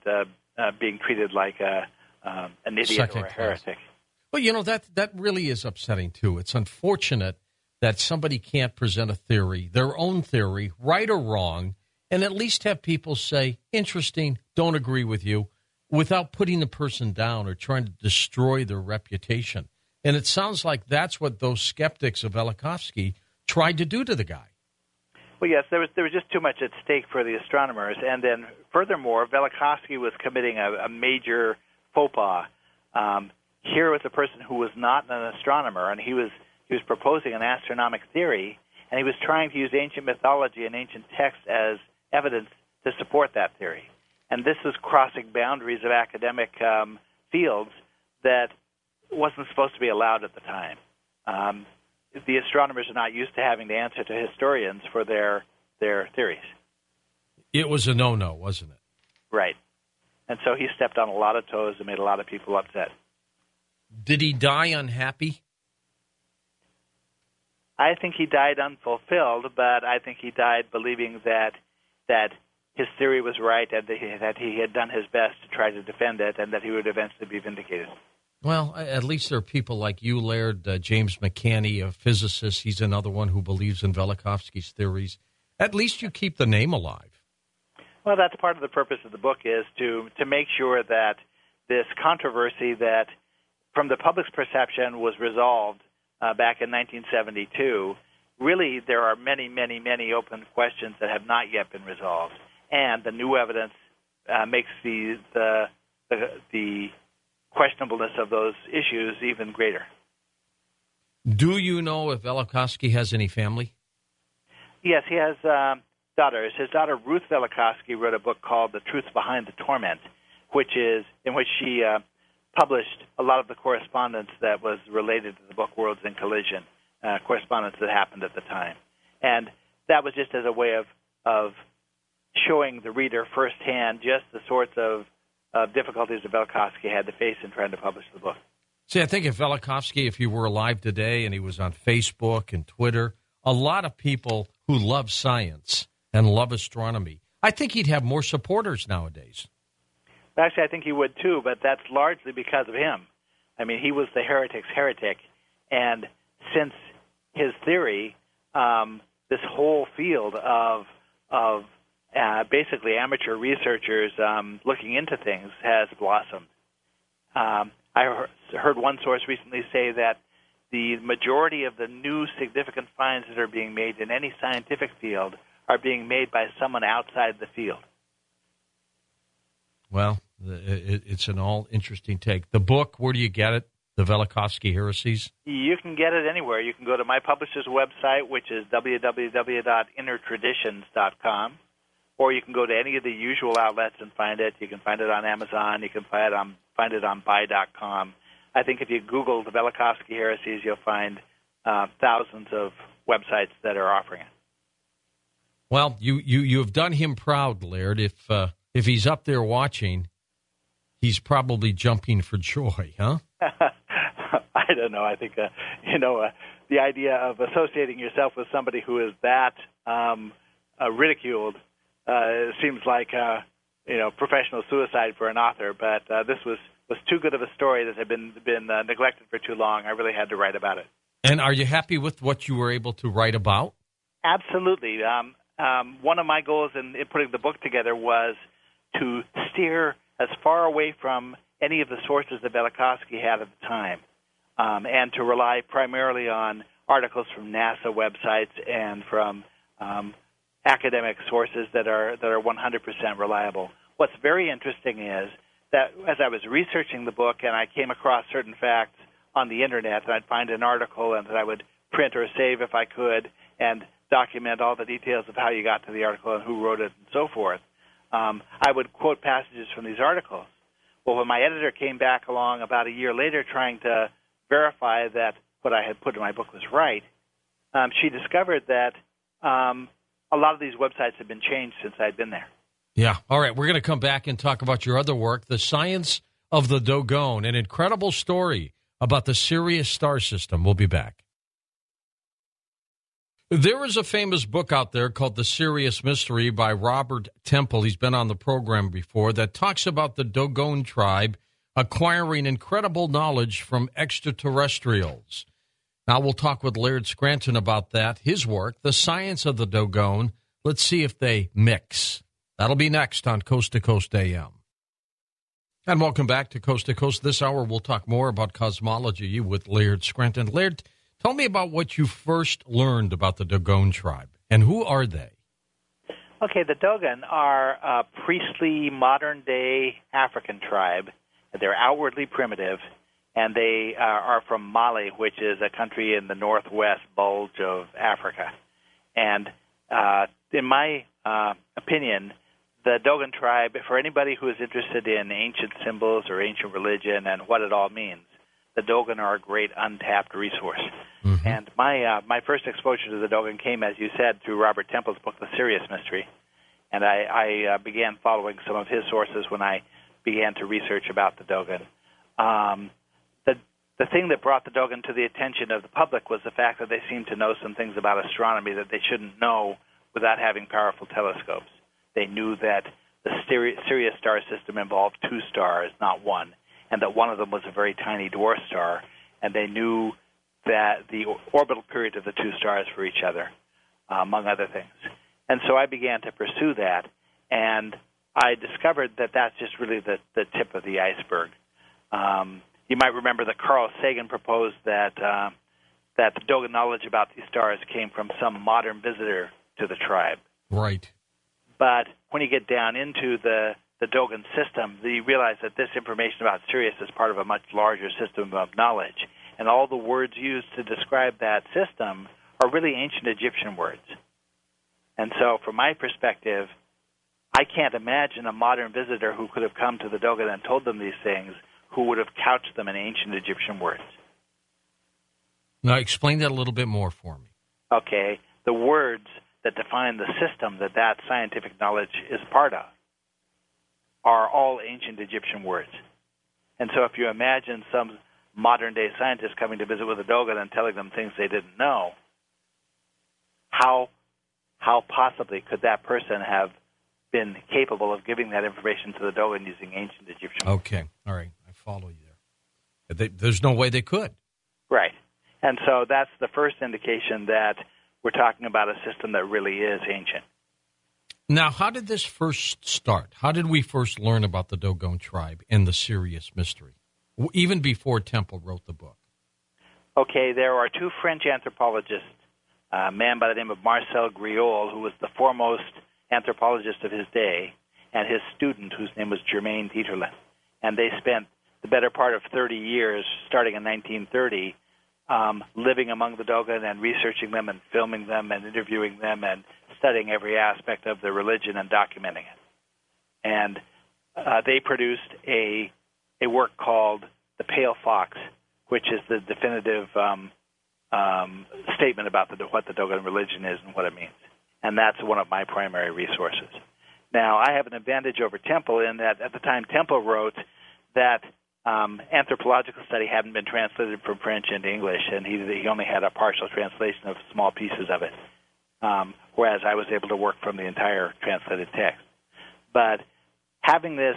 being treated like an idiot or a heretic. Well, that really is upsetting, too. It's unfortunate that somebody can't present a theory, their own theory, right or wrong, and at least have people say, interesting, don't agree with you, without putting the person down or trying to destroy their reputation. And it sounds like that's what those skeptics of Velikovsky tried to do to the guy. Well, yes, there was just too much at stake for the astronomers. And then, furthermore, Velikovsky was committing a major faux pas. Here was a person who was not an astronomer, and he was proposing an astronomic theory, and he was trying to use ancient mythology and ancient texts as evidence to support that theory. And this was crossing boundaries of academic fields that wasn't supposed to be allowed at the time. The astronomers are not used to having to answer to historians for their theories. It was a no-no, wasn't it? Right. And so he stepped on a lot of toes and made a lot of people upset. Did he die unhappy? I think he died unfulfilled, but I think he died believing that his theory was right and that he had done his best to try to defend it and that he would eventually be vindicated. Well, at least there are people like you, Laird, James McCanney, a physicist. He's another one who believes in Velikovsky's theories. At least you keep the name alive. Well, that's part of the purpose of the book, is to make sure that this controversy that, from the public's perception, was resolved back in 1972. Really, there are many, many, many open questions that have not yet been resolved, and the new evidence makes the questionableness of those issues even greater. Do you know if Velikovsky has any family? Yes, he has daughters. His daughter Ruth Velikovsky wrote a book called "The Truth Behind the Torment," in which she published a lot of the correspondence that was related to the book Worlds in Collision, correspondence that happened at the time. And that was just as a way of showing the reader firsthand just the sorts of difficulties that Velikovsky had to face in trying to publish the book. See, I think if Velikovsky, if he were alive today and he was on Facebook and Twitter, a lot of people who love science and love astronomy, I think he'd have more supporters nowadays. Actually, I think he would too, but that's largely because of him. I mean, he was the heretic's heretic, and since his theory, this whole field of basically amateur researchers looking into things has blossomed. I heard one source recently say that the majority of the new significant finds that are being made in any scientific field are being made by someone outside the field. Well, it's an all-interesting take. The book, where do you get it? The Velikovsky Heresies? You can get it anywhere. You can go to my publisher's website, which is www.innertraditions.com, or you can go to any of the usual outlets and find it. You can find it on Amazon. You can find it on buy.com. I think if you Google the Velikovsky Heresies, you'll find thousands of websites that are offering it. Well, you have done him proud, Laird. If he's up there watching, he's probably jumping for joy, huh? I don't know. I think, the idea of associating yourself with somebody who is that ridiculed seems like, professional suicide for an author. But this was too good of a story that had been neglected for too long. I really had to write about it. And are you happy with what you were able to write about? Absolutely. One of my goals in putting the book together was to steer as far away from any of the sources that Velikovsky had at the time, and to rely primarily on articles from NASA websites and from academic sources that are 100% reliable. What's very interesting is that as I was researching the book and I came across certain facts on the Internet, and I'd find an article and that I would print or save if I could and document all the details of how you got to the article and who wrote it and so forth, I would quote passages from these articles. Well, when my editor came back along about a year later trying to verify that what I had put in my book was right, she discovered that a lot of these websites had been changed since I'd been there. Yeah. All right. We're going to come back and talk about your other work, The Science of the Dogon, an incredible story about the Sirius star system. We'll be back. There is a famous book out there called The Sirius Mystery by Robert Temple. He's been on the program before, that talks about the Dogon tribe acquiring incredible knowledge from extraterrestrials. Now we'll talk with Laird Scranton about that, his work, The Science of the Dogon. Let's see if they mix. That'll be next on Coast to Coast AM. And welcome back to Coast to Coast. This hour we'll talk more about cosmology with Laird Scranton. Laird, tell me about what you first learned about the Dogon tribe, and who are they? Okay, the Dogon are a priestly, modern-day African tribe. They're outwardly primitive, and they are from Mali, which is a country in the northwest bulge of Africa. And in my opinion, the Dogon tribe, for anybody who is interested in ancient symbols or ancient religion and what it all means, the Dogon are a great untapped resource. Mm-hmm. And my first exposure to the Dogon came, as you said, through Robert Temple's book, The Sirius Mystery. And I began following some of his sources when I began to research about the Dogon. The thing that brought the Dogon to the attention of the public was the fact that they seemed to know some things about astronomy that they shouldn't know without having powerful telescopes. They knew that the Sirius star system involved two stars, not one, and that one of them was a very tiny dwarf star, and they knew that the orbital period of the two stars for each other, among other things. And so I began to pursue that, And I discovered that that's just really the tip of the iceberg. You might remember that Carl Sagan proposed that the Dogon knowledge about these stars came from some modern visitor to the tribe. Right. But when you get down into the Dogon system, you realize that this information about Sirius is part of a much larger system of knowledge. And all the words used to describe that system are really ancient Egyptian words. And so from my perspective, I can't imagine a modern visitor who could have come to the Dogon and told them these things who would have couched them in ancient Egyptian words. Now, explain that a little bit more for me. Okay. The words that define the system that scientific knowledge is part of are all ancient Egyptian words. And so if you imagine some modern-day scientists coming to visit with the Dogon and telling them things they didn't know, how possibly could that person have been capable of giving that information to the Dogon using ancient Egyptian words? Okay. All right. I follow you there. There's no way they could. Right. And so that's the first indication that we're talking about a system that really is ancient. Now, how did this first start? How did we first learn about the Dogon tribe and the Sirius mystery, even before Temple wrote the book? Okay, there are two French anthropologists, a man by the name of Marcel Griol, who was the foremost anthropologist of his day, and his student, whose name was Germain Dieterlen. And they spent the better part of 30 years, starting in 1930, living among the Dogon and researching them and filming them and interviewing them and studying every aspect of their religion and documenting it. And they produced a work called The Pale Fox, which is the definitive statement about what the Dogon religion is and what it means. And that's one of my primary resources. Now, I have an advantage over Temple in that at the time Temple wrote that anthropological study hadn't been translated from French into English, and he only had a partial translation of small pieces of it, whereas I was able to work from the entire translated text. But having this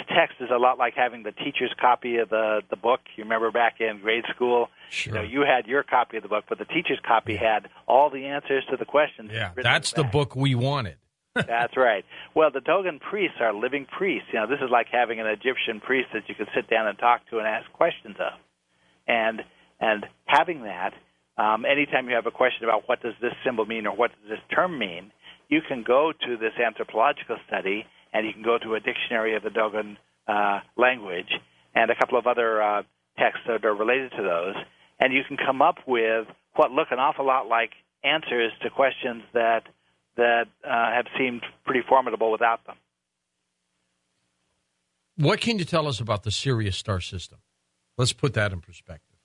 text is a lot like having the teacher's copy of the book. You remember back in grade school, sure. You had your copy of the book, but the teacher's copy had all the answers to the questions. Yeah, that's the book we wanted. That's right. Well, the Dogon priests are living priests. This is like having an Egyptian priest that you could sit down and talk to and ask questions of. And having that, anytime you have a question about what does this symbol mean or what does this term mean, you can go to this anthropological study and you can go to a dictionary of the Dogon language and a couple of other texts that are related to those, and you can come up with what look an awful lot like answers to questions that have seemed pretty formidable without them. What can you tell us about the Sirius star system? Let's put that in perspective.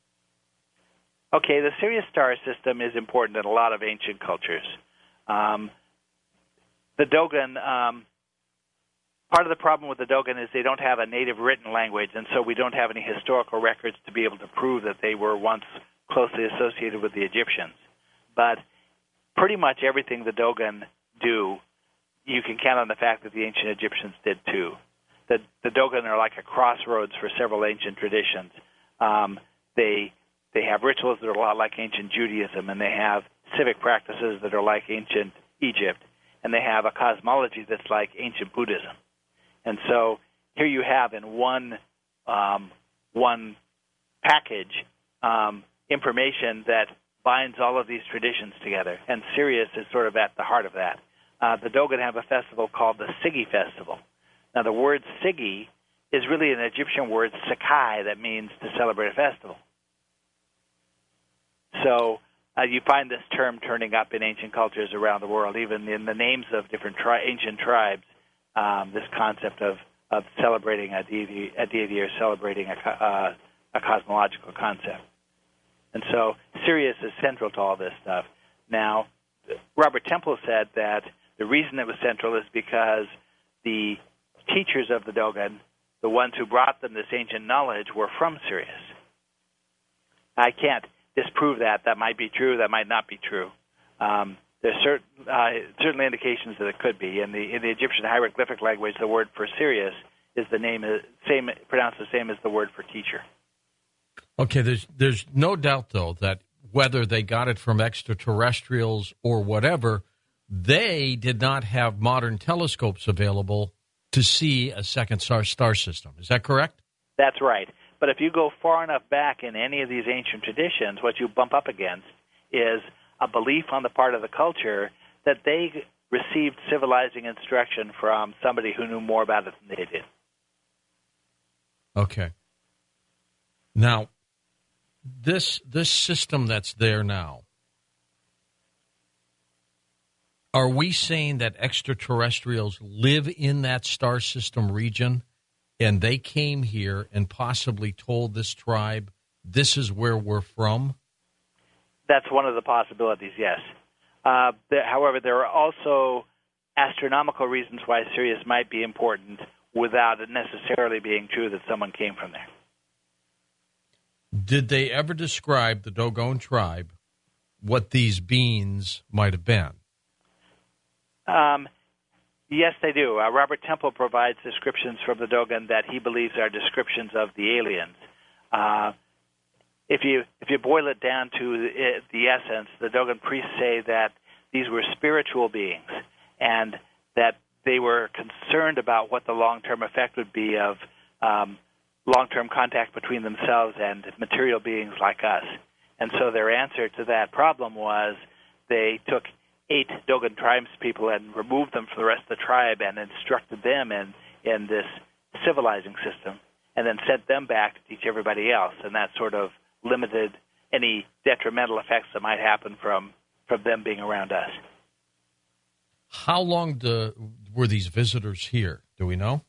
Okay, the Sirius star system is important in a lot of ancient cultures. The Dogon, part of the problem with the Dogon is they don't have a native written language, and so we don't have any historical records to be able to prove that they were once closely associated with the Egyptians. But pretty much everything the Dogon do, you can count on the fact that the ancient Egyptians did too. The Dogon are like a crossroads for several ancient traditions. They have rituals that are a lot like ancient Judaism, and they have civic practices that are like ancient Egypt, and they have a cosmology that's like ancient Buddhism. And so here you have in one package information that binds all of these traditions together, and Sirius is sort of at the heart of that. The Dogon have a festival called the Sigi Festival. Now, the word Sigi is really an Egyptian word, Sakai, that means to celebrate a festival. So you find this term turning up in ancient cultures around the world, even in the names of different ancient tribes, this concept of celebrating a deity or celebrating a cosmological concept. And so Sirius is central to all this stuff. Now, Robert Temple said that the reason it was central is because the teachers of the Dogon, the ones who brought them this ancient knowledge, were from Sirius. I can't disprove that. That might be true. That might not be true. There's certainly indications that it could be. In the Egyptian hieroglyphic language, the word for Sirius is pronounced the same as the word for teacher. Okay, there's no doubt, though, that whether they got it from extraterrestrials or whatever, they did not have modern telescopes available to see a second star system. Is that correct? That's right. But if you go far enough back in any of these ancient traditions, what you bump up against is a belief on the part of the culture that they received civilizing instruction from somebody who knew more about it than they did. Okay. Now, this system that's there now, are we saying that extraterrestrials live in that star system region and they came here and possibly told this tribe, this is where we're from? That's one of the possibilities, yes. However, there are also astronomical reasons why Sirius might be important without it necessarily being true that someone came from there. Did they ever describe, the Dogon tribe, what these beings might have been? Yes, they do. Robert Temple provides descriptions from the Dogon that he believes are descriptions of the aliens. If you boil it down to the essence, the Dogon priests say that these were spiritual beings and that they were concerned about what the long-term effect would be of long-term contact between themselves and material beings like us. And so their answer to that problem was they took 8 Dogon tribespeople and removed them from the rest of the tribe and instructed them in this civilizing system and then sent them back to teach everybody else. And that sort of limited any detrimental effects that might happen from them being around us. How long were these visitors here? Do we know?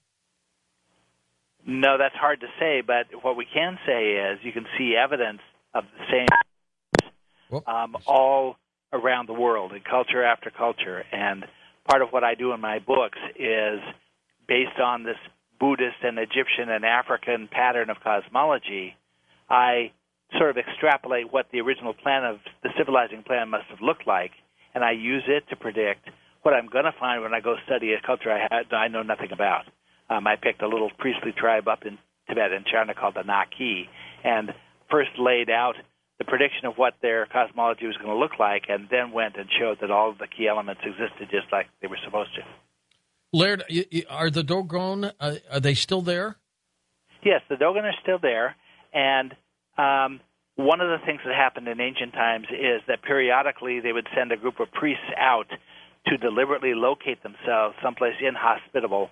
No, that's hard to say, but what we can say is you can see evidence of the same all around the world in culture after culture. And part of what I do in my books is based on this Buddhist and Egyptian and African pattern of cosmology, I sort of extrapolate what the original plan of the civilizing plan must have looked like, and I use it to predict what I'm going to find when I go study a culture I know nothing about. I picked a little priestly tribe up in Tibet and China called the Naki, and first laid out the prediction of what their cosmology was going to look like, and then went and showed that all of the key elements existed just like they were supposed to. Laird, are the Dogon, are they still there? Yes, the Dogon are still there, and one of the things that happened in ancient times is that periodically they would send a group of priests out to deliberately locate themselves someplace inhospitable,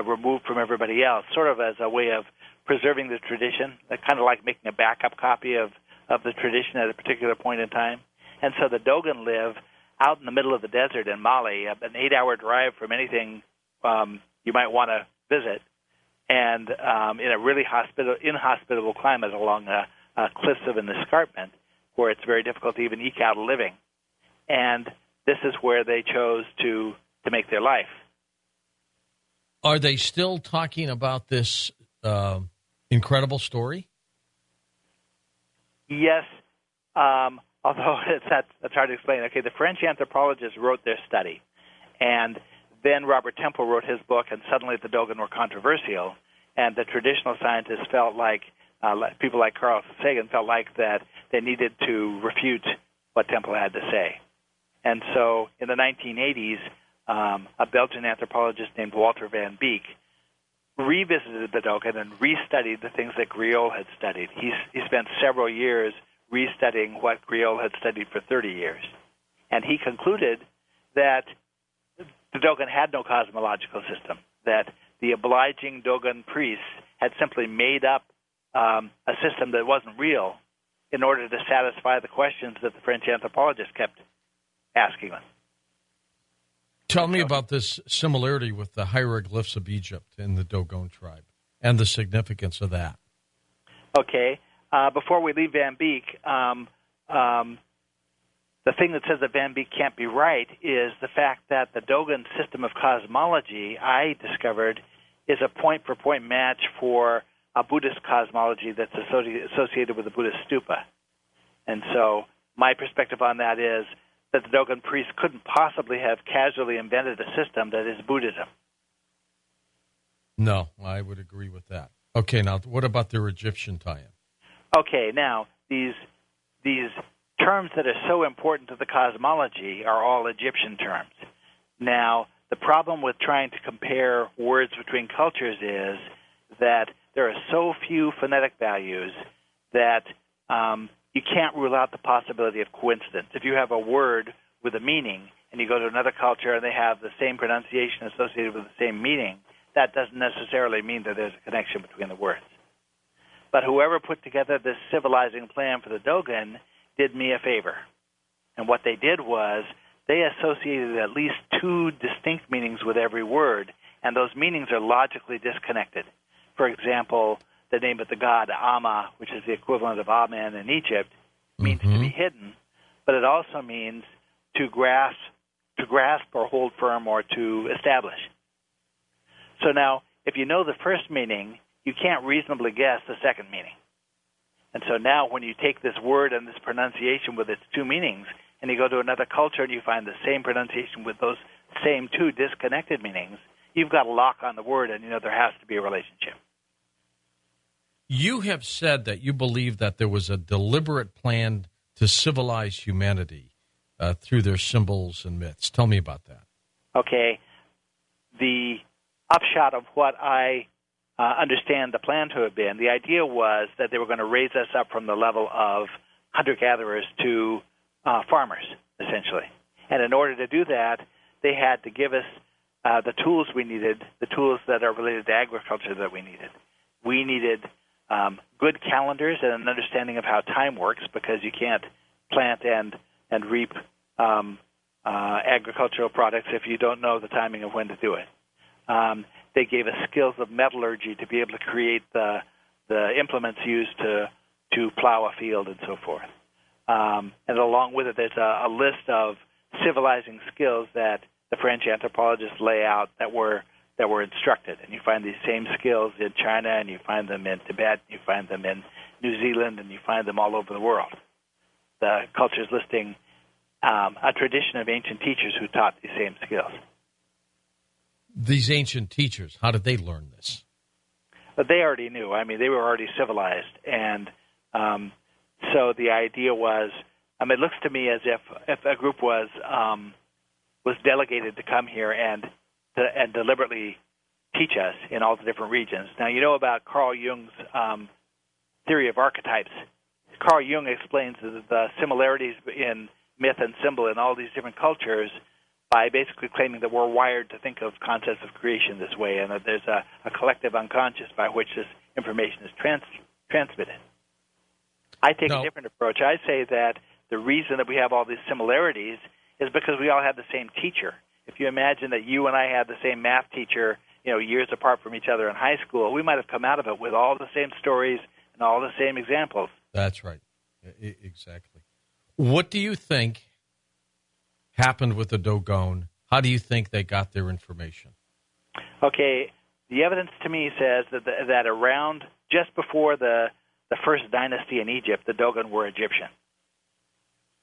removed from everybody else, sort of as a way of preserving the tradition, kind of like making a backup copy of the tradition at a particular point in time. And so the Dogon live out in the middle of the desert in Mali, an 8-hour drive from anything you might want to visit, and in a really inhospitable climate along cliffs of an escarpment where it's very difficult to even eke out a living. And this is where they chose to make their life. Are they still talking about this incredible story? Yes, although that's hard to explain. Okay, the French anthropologists wrote their study, and then Robert Temple wrote his book, and suddenly the Dogon were controversial, and the traditional scientists felt like, people like Carl Sagan felt like that they needed to refute what Temple had to say. And so in the 1980s, a Belgian anthropologist named Walter van Beek revisited the Dogon and restudied the things that Griot had studied. He spent several years restudying what Griot had studied for 30 years. And he concluded that the Dogon had no cosmological system, that the obliging Dogon priests had simply made up a system that wasn't real in order to satisfy the questions that the French anthropologists kept asking them. Tell me about this similarity with the hieroglyphs of Egypt in the Dogon tribe and the significance of that. Okay. Before we leave Van Beek, the thing that says that Van Beek can't be right is the fact that the Dogon system of cosmology, I discovered, is a point-for-point match for a Buddhist cosmology that's associated with the Buddhist stupa. And so my perspective on that is that the Dogon priests couldn't possibly have casually invented a system that is Buddhism. No, I would agree with that. Okay, now what about their Egyptian tie-in? Okay, now these terms that are so important to the cosmology are all Egyptian terms. Now, the problem with trying to compare words between cultures is that there are so few phonetic values that you can't rule out the possibility of coincidence. If you have a word with a meaning and you go to another culture and they have the same pronunciation associated with the same meaning, that doesn't necessarily mean that there's a connection between the words. But whoever put together this civilizing plan for the Dogon did me a favor. And what they did was they associated at least two distinct meanings with every word, and those meanings are logically disconnected. For example, the name of the god, Amma, which is the equivalent of Amen in Egypt, means to be hidden, but it also means to grasp or hold firm or to establish. So now, if you know the first meaning, you can't reasonably guess the second meaning. And so now when you take this word and this pronunciation with its two meanings, and you go to another culture and you find the same pronunciation with those same two disconnected meanings, you've got a lock on the word, and you know there has to be a relationship. You have said that you believe that there was a deliberate plan to civilize humanity through their symbols and myths. Tell me about that. Okay. The upshot of what I understand the plan to have been, the idea was that they were going to raise us up from the level of hunter-gatherers to farmers, essentially. And in order to do that, they had to give us the tools we needed, the tools that are related to agriculture that we needed. We needed good calendars and an understanding of how time works, because you can't plant and reap agricultural products if you don't know the timing of when to do it. They gave us skills of metallurgy to be able to create the implements used to plow a field and so forth. And along with it, there's a list of civilizing skills that the French anthropologists lay out that were instructed. And you find these same skills in China, and you find them in Tibet, you find them in New Zealand, and you find them all over the world. The culture's listing a tradition of ancient teachers who taught these same skills. These ancient teachers, how did they learn this? But they already knew. I mean, they were already civilized. And so the idea was, it looks to me as if a group was delegated to come here and deliberately teach us in all the different regions. Now, you know about Carl Jung's theory of archetypes. Carl Jung explains the similarities in myth and symbol in all these different cultures by basically claiming that we're wired to think of concepts of creation this way, and that there's a collective unconscious by which this information is transmitted. I take a different approach. I say that the reason that we have all these similarities is because we all have the same teacher. If you imagine that you and I had the same math teacher, years apart from each other in high school, we might have come out of it with all the same stories and all the same examples. That's right. Exactly. What do you think happened with the Dogon? How do you think they got their information? Okay, the evidence to me says that around just before the first dynasty in Egypt, the Dogon were Egyptian.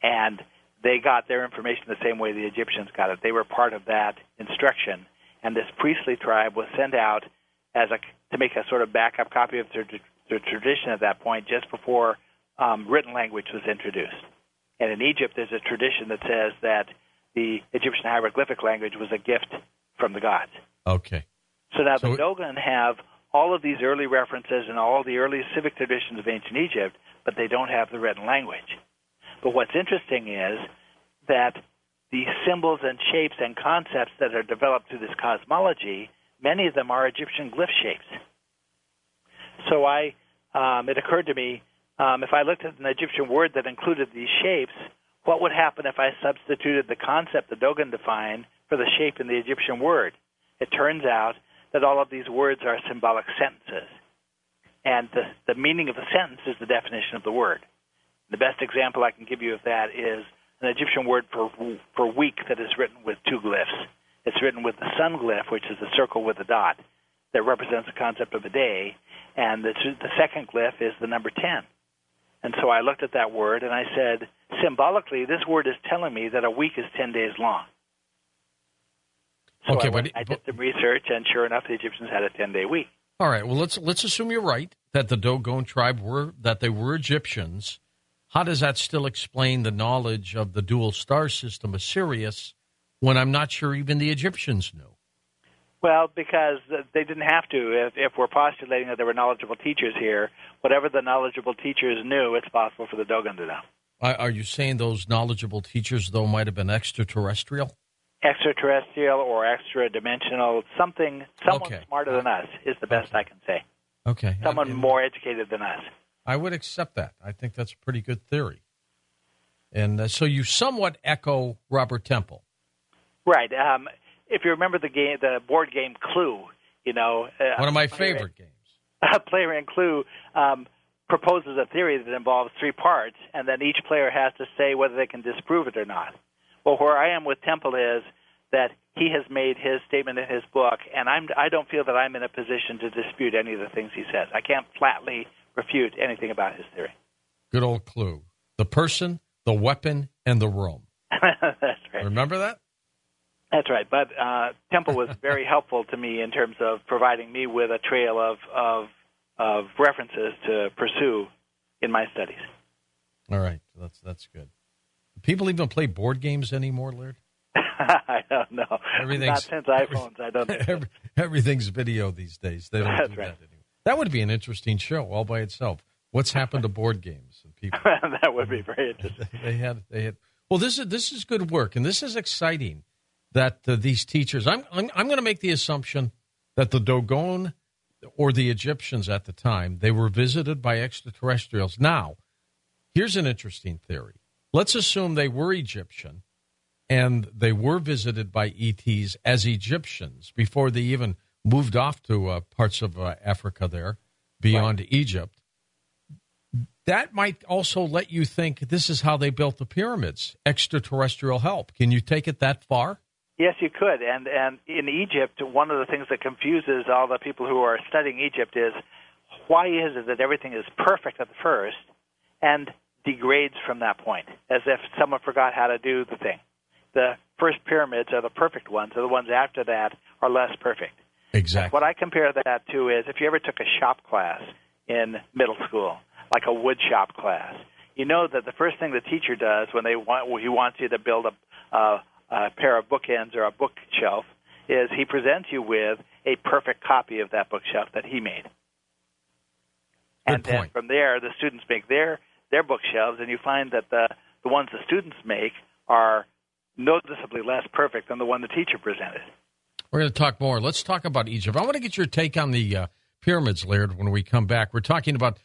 And they got their information the same way the Egyptians got it. They were part of that instruction. And this priestly tribe was sent out to make a sort of backup copy of their tradition at that point, just before written language was introduced. And in Egypt, there's a tradition that says that the Egyptian hieroglyphic language was a gift from the gods. Okay. So now the Dogon have all of these early references and all the early civic traditions of ancient Egypt, but they don't have the written language. But what's interesting is that the symbols and shapes and concepts that are developed through this cosmology, many of them are Egyptian glyph shapes. So it occurred to me, if I looked at an Egyptian word that included these shapes, what would happen if I substituted the concept the Dogon defined for the shape in the Egyptian word? It turns out that all of these words are symbolic sentences. And the meaning of the sentence is the definition of the word. The best example I can give you of that is an Egyptian word for week that is written with two glyphs. It's written with the sun glyph, which is a circle with a dot that represents the concept of a day, and the second glyph is the number 10. And so I looked at that word and I said, symbolically, this word is telling me that a week is 10 days long. So I did some research, and sure enough, the Egyptians had a 10-day week. All right. Well, let's assume you're right, that the Dogon tribe were Egyptians. How does that still explain the knowledge of the dual star system of Sirius when I'm not sure even the Egyptians knew? Well, because they didn't have to. If we're postulating that there were knowledgeable teachers here, whatever the knowledgeable teachers knew, it's possible for the Dogon to know. Are you saying those knowledgeable teachers, though, might have been extraterrestrial? Extraterrestrial or extra-dimensional, someone smarter than us is the best I can say. Okay. Someone more educated than us. I would accept that. I think that's a pretty good theory. And so you somewhat echo Robert Temple. Right. If you remember the board game Clue, one of my favorite games. Player in Clue proposes a theory that involves three parts, and then each player has to say whether they can disprove it or not. Well, where I am with Temple is that he has made his statement in his book, and I don't feel that I'm in a position to dispute any of the things he says. I can't flatly refute anything about his theory. Good old Clue. The person, the weapon, and the room. That's right. Remember that? That's right. But Temple was very helpful to me in terms of providing me with a trail of references to pursue in my studies. All right. That's good. Do people even play board games anymore, Laird? I don't know. Not since iPhones. I don't know. Everything's video these days. They don't do that anymore. That would be an interesting show all by itself. What's happened to board games and people? That would be very interesting. They had. Well, this is good work, and this is exciting. That these teachers, I'm going to make the assumption that the Dogon or the Egyptians at the time, they were visited by extraterrestrials. Now, here's an interesting theory. Let's assume they were Egyptian and they were visited by ETs as Egyptians before they even moved off to parts of Africa there beyond Egypt. That might also let you think this is how they built the pyramids, extraterrestrial help. Can you take it that far? Yes, you could. And in Egypt, one of the things that confuses all the people who are studying Egypt is why is it that everything is perfect at the first and degrades from that point, as if someone forgot how to do the thing. The first pyramids are the perfect ones, and the ones after that are less perfect. Exactly. And what I compare that to is if you ever took a shop class in middle school, like a wood shop class, you know that the first thing the teacher does when he wants you to build a pair of bookends or a bookshelf is he presents you with a perfect copy of that bookshelf that he made. And then from there, the students make their bookshelves, and you find that the ones the students make are noticeably less perfect than the one the teacher presented. We're going to talk more. Let's talk about Egypt. I want to get your take on the pyramids, Laird, when we come back. We're talking about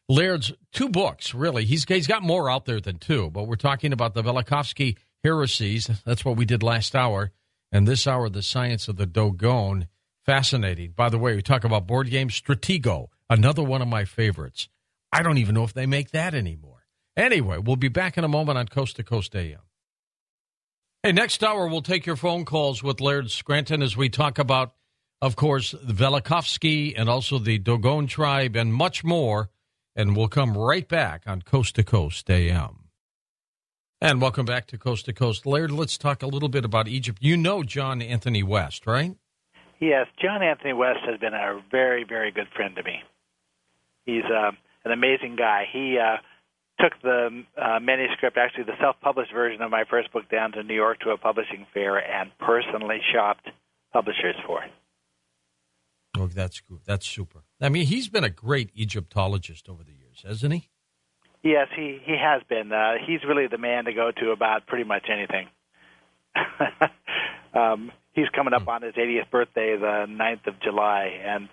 Laird's two books, really. He's got more out there than two, but we're talking about the Velikovsky heresies. That's what we did last hour. And this hour, the science of the Dogon. Fascinating. By the way, we talk about board games. Stratego, another one of my favorites. I don't even know if they make that anymore. Anyway, we'll be back in a moment on Coast to Coast AM. Hey, next hour, we'll take your phone calls with Laird Scranton as we talk about, of course, the Velikovsky and also the Dogon tribe and much more. And we'll come right back on Coast to Coast AM. And welcome back to Coast to Coast. Laird, let's talk a little bit about Egypt. You know John Anthony West, right? Yes, John Anthony West has been a very, very good friend to me. He's an amazing guy. He took the manuscript, actually the self-published version of my first book, down to New York to a publishing fair and personally shopped publishers for it. Oh, that's good. That's super. I mean, he's been a great Egyptologist over the years, hasn't he? Yes, he has been. He's really the man to go to about pretty much anything. He's coming up on his 80th birthday, the 9th of July, and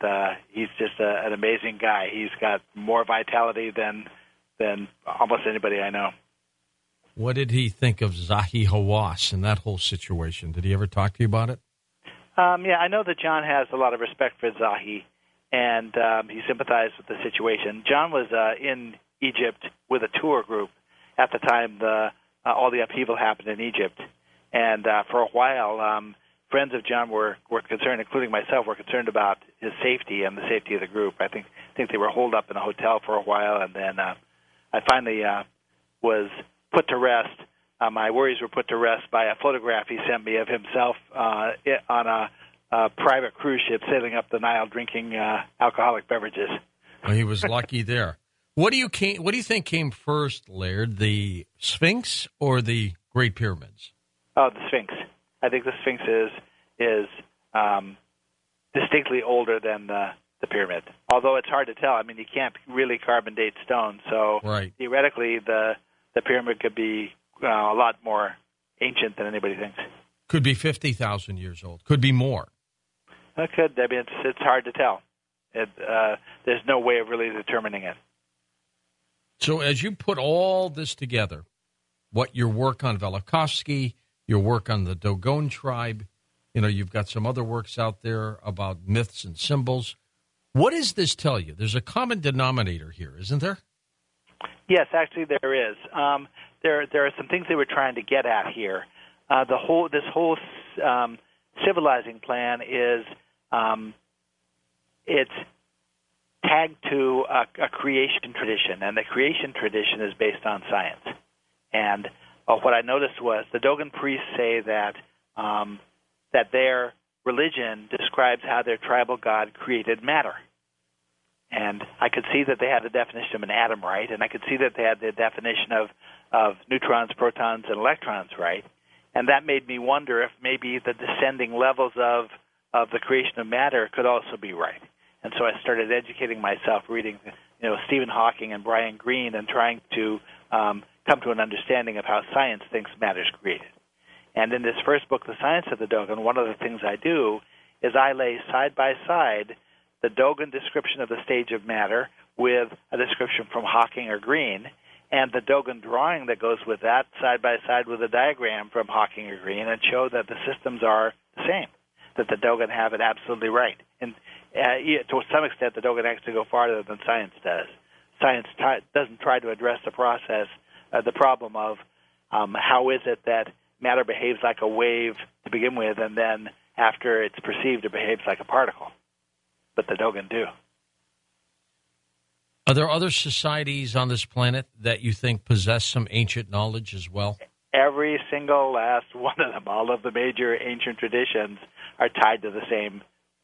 he's just an amazing guy. He's got more vitality than almost anybody I know. What did he think of Zahi Hawass and that whole situation? Did he ever talk to you about it? Yeah, I know that John has a lot of respect for Zahi, and he sympathized with the situation. John was in Egypt with a tour group at the time all the upheaval happened in Egypt. And for a while, friends of John were concerned, including myself, were concerned about his safety and the safety of the group. I think they were holed up in a hotel for a while, and then I finally was put to rest. My worries were put to rest by a photograph he sent me of himself on a private cruise ship sailing up the Nile drinking alcoholic beverages. Well, he was lucky there. What do you think came first, Laird, the Sphinx or the Great Pyramids? Oh, the Sphinx. I think the Sphinx is distinctly older than the pyramid. Although it's hard to tell. I mean, you can't really carbon date stone, so right. Theoretically, the pyramid could be a lot more ancient than anybody thinks. Could be 50,000 years old. Could be more. It could. I mean, it's hard to tell. There's no way of really determining it. So as you put all this together, what your work on Velikovsky, your work on the Dogon tribe, you've got some other works out there about myths and symbols. What does this tell you? There's a common denominator here, isn't there? Yes, actually there is. There are some things they were trying to get at here. This whole civilizing plan is it's tagged to a creation tradition, and the creation tradition is based on science. And what I noticed was the Dogon priests say that their religion describes how their tribal god created matter. And I could see that they had the definition of an atom right, and I could see that they had the definition of neutrons, protons, and electrons right. And that made me wonder if maybe the descending levels of the creation of matter could also be right. And so I started educating myself, reading Stephen Hawking and Brian Greene, and trying to come to an understanding of how science thinks matter is created. And in this first book, The Science of the Dogon, one of the things I do is I lay side by side the Dogon description of the stage of matter with a description from Hawking or Greene, and the Dogon drawing that goes with that side by side with a diagram from Hawking or Greene, and show that the systems are the same, that the Dogon have it absolutely right. And to some extent, the Dogon actually go farther than science does. Science doesn't try to address the problem of how is it that matter behaves like a wave to begin with, and then after it's perceived, it behaves like a particle. But the Dogon do. Are there other societies on this planet that you think possess some ancient knowledge as well? Every single last one of them, all of the major ancient traditions are tied to the same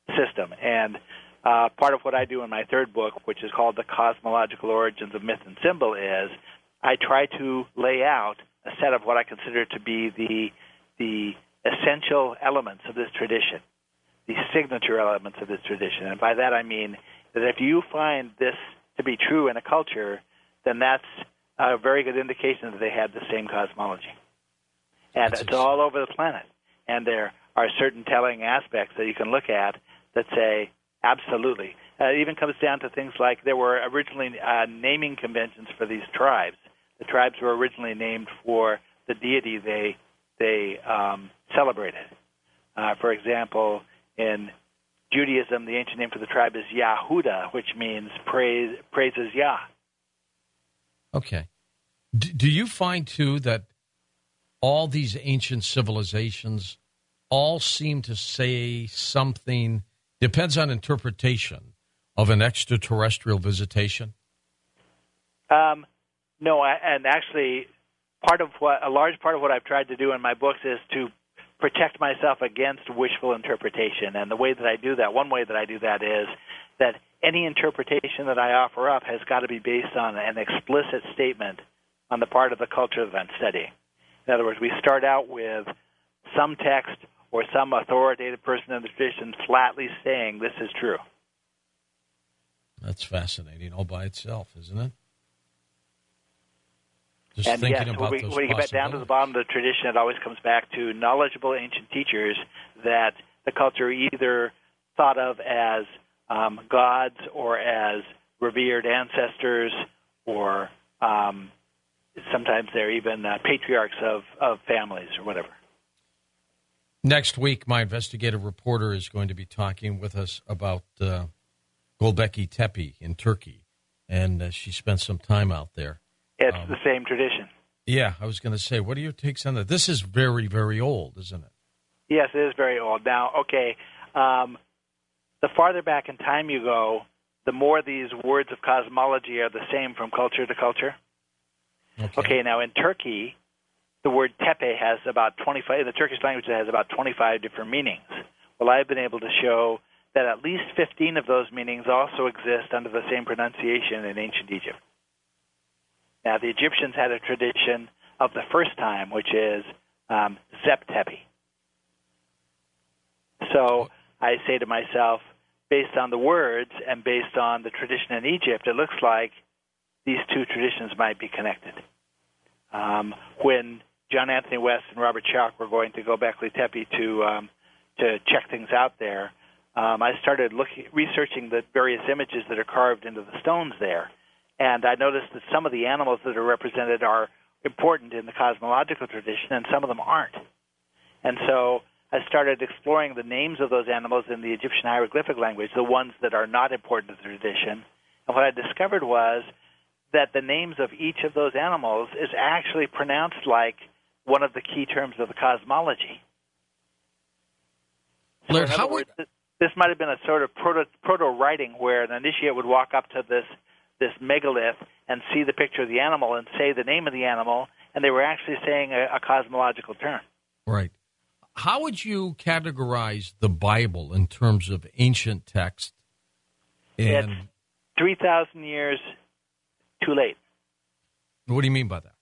system. And part of what I do in my third book, which is called The Cosmological Origins of Myth and Symbol, is I try to lay out a set of what I consider to be the essential elements of this tradition, the signature elements of this tradition. And by that I mean that if you find this to be true in a culture, then that's a very good indication that they had the same cosmology. And it's all over the planet. And there are certain telling aspects that you can look at that say, absolutely. It even comes down to things like there were originally naming conventions for these tribes. The tribes were originally named for the deity they celebrated. For example, in Judaism, the ancient name for the tribe is Yahuda, which means praises Yah. Okay. Do you find, too, that all these ancient civilizations all seem to say something, depends on interpretation, of an extraterrestrial visitation? No, and actually, a large part of what I've tried to do in my books is to protect myself against wishful interpretation. And the way that I do that, one way that I do that is that any interpretation that I offer up has got to be based on an explicit statement on the part of the culture that I'm studying. In other words, we start out with some text or some authoritative person in the tradition flatly saying this is true. That's fascinating all by itself, isn't it? And yes, when you get down to the bottom of the tradition, it always comes back to knowledgeable ancient teachers that the culture either thought of as gods or as revered ancestors, or sometimes they're even patriarchs of families or whatever. Next week, my investigative reporter is going to be talking with us about Göbekli Tepe in Turkey, and she spent some time out there. It's the same tradition. Yeah, I was going to say, what are your takes on that? This is very, very old, isn't it? Yes, it is very old. Now, okay, the farther back in time you go, the more these words of cosmology are the same from culture to culture. Okay, now in Turkey, the word tepe has about 25, in the Turkish language it has about 25 different meanings. Well, I've been able to show that at least 15 of those meanings also exist under the same pronunciation in ancient Egypt. Now, the Egyptians had a tradition of the first time, which is Zep Tepe. So I say to myself, based on the words and based on the tradition in Egypt, it looks like these two traditions might be connected. When John Anthony West and Robert Schoch were going to Göbekli Tepe to check things out there, I started researching the various images that are carved into the stones there. And I noticed that some of the animals that are represented are important in the cosmological tradition, and some of them aren't. And so I started exploring the names of those animals in the Egyptian hieroglyphic language, the ones that are not important to the tradition. And what I discovered was that the names of each of those animals is actually pronounced like one of the key terms of the cosmology. So Laird, in other words, this might have been a sort of proto-writing where an initiate would walk up to this megalith and see the picture of the animal and say the name of the animal, and they were actually saying a cosmological term. Right. How would you categorize the Bible in terms of ancient text? It's 3,000 years too late. What do you mean by that?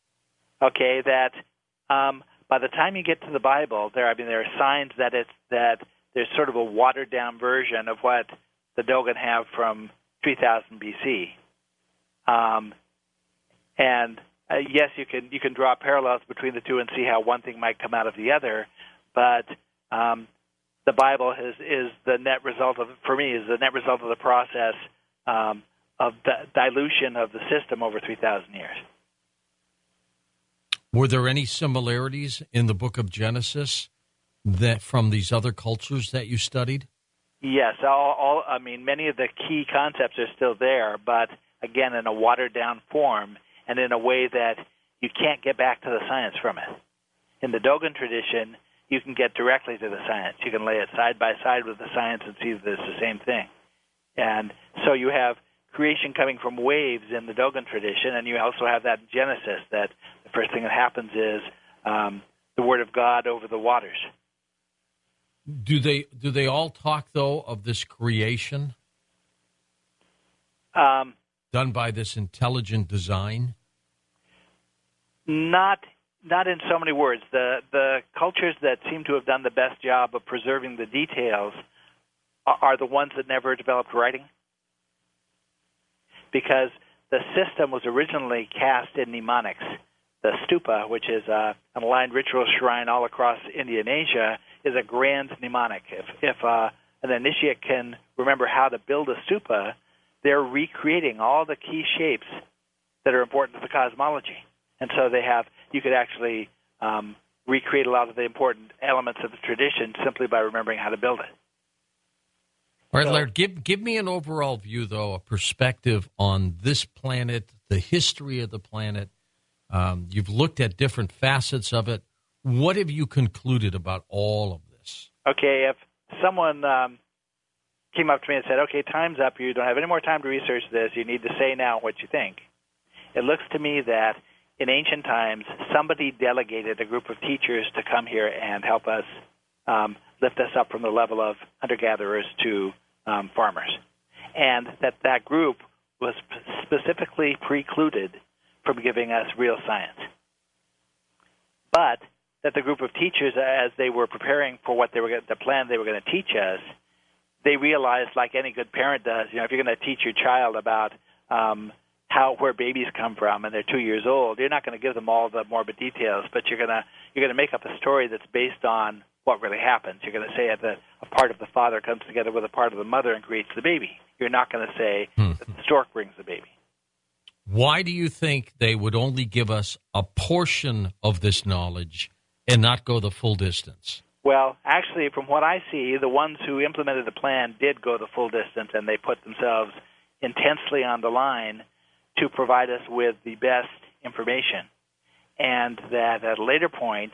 Okay, that by the time you get to the Bible, there are signs that there's sort of a watered-down version of what the Dogon have from 3000 BC. Yes, you can draw parallels between the two and see how one thing might come out of the other, but the Bible is the net result of, for me, is the net result of the process of the dilution of the system over 3,000 years. Were there any similarities in the book of Genesis that from these other cultures that you studied? Yes, many of the key concepts are still there, but again, in a watered-down form and in a way that you can't get back to the science from it. In the Dogon tradition, you can get directly to the science. You can lay it side by side with the science and see that it's the same thing. And so you have creation coming from waves in the Dogon tradition, and you also have that in Genesis, that the first thing that happens is the Word of God over the waters. Do they all talk, though, of this creation done by this intelligent design? Not in so many words. The cultures that seem to have done the best job of preserving the details are the ones that never developed writing, because the system was originally cast in mnemonics. The stupa, which is an aligned ritual shrine all across India and Asia, is a grand mnemonic. If an initiate can remember how to build a stupa, they're recreating all the key shapes that are important to the cosmology. And so you could actually recreate a lot of the important elements of the tradition simply by remembering how to build it. All right, Laird, give me an overall view, though, a perspective on this planet, the history of the planet. You've looked at different facets of it. What have you concluded about all of this? Okay, if someone came up to me and said, okay, time's up, you don't have any more time to research this, you need to say now what you think. It looks to me that in ancient times, somebody delegated a group of teachers to come here and help us lift us up from the level of hunter-gatherers to farmers. And that group was specifically precluded from giving us real science. But that the group of teachers, as they were preparing for the plan they were going to teach us, they realized, like any good parent does, if you're going to teach your child about where babies come from and they're 2 years old, you're not going to give them all the morbid details, but you're going to make up a story that's based on what really happens. You're going to say that a part of the father comes together with a part of the mother and creates the baby. You're not going to say that the stork brings the baby. Why do you think they would only give us a portion of this knowledge and not go the full distance? Well, actually, from what I see, the ones who implemented the plan did go the full distance, and they put themselves intensely on the line to provide us with the best information. And that at a later point,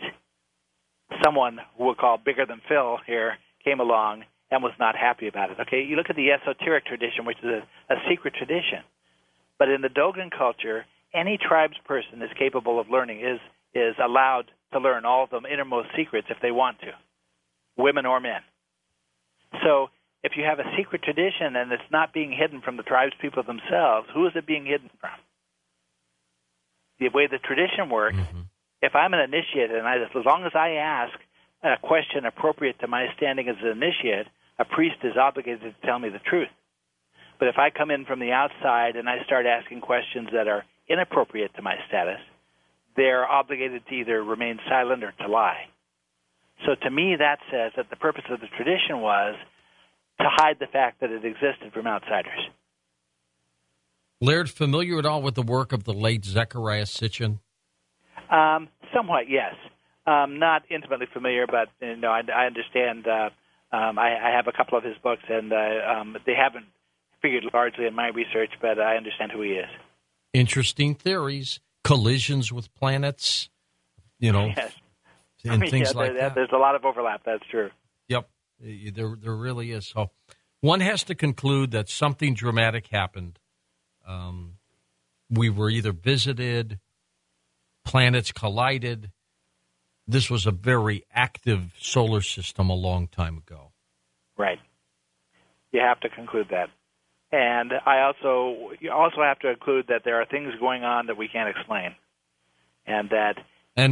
someone who we'll call bigger than Phil here came along and was not happy about it. Okay, you look at the esoteric tradition, which is a secret tradition. But in the Dogon culture, any tribes person is capable of learning, is allowed to learn all of the innermost secrets if they want to, women or men. So if you have a secret tradition and it's not being hidden from the tribes people themselves, who is it being hidden from? The way the tradition works, if I'm an initiate and as long as I ask a question appropriate to my standing as an initiate, a priest is obligated to tell me the truth. But if I come in from the outside and I start asking questions that are inappropriate to my status, they're obligated to either remain silent or to lie. So to me, that says that the purpose of the tradition was to hide the fact that it existed from outsiders. Laird, familiar at all with the work of the late Zecharia Sitchin? Somewhat, yes. Not intimately familiar, but I understand. I have a couple of his books, and they haven't figured largely in my research, but I understand who he is. Interesting theories, collisions with planets, yes. and things like that. There's a lot of overlap, that's true. Yep, there really is. So one has to conclude that something dramatic happened. We were either visited, planets collided. This was a very active solar system a long time ago. Right. You have to conclude that. And you also have to include that there are things going on that we can't explain. And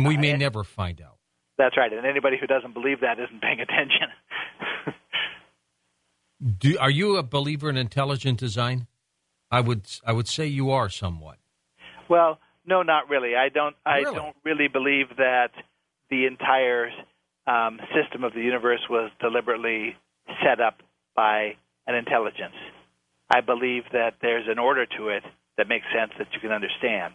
we may never find out. That's right. And anybody who doesn't believe that isn't paying attention. Are you a believer in intelligent design? I would say you are somewhat. Well, no, not really. I don't really believe that the entire system of the universe was deliberately set up by an intelligence. I believe that there's an order to it that makes sense, that you can understand.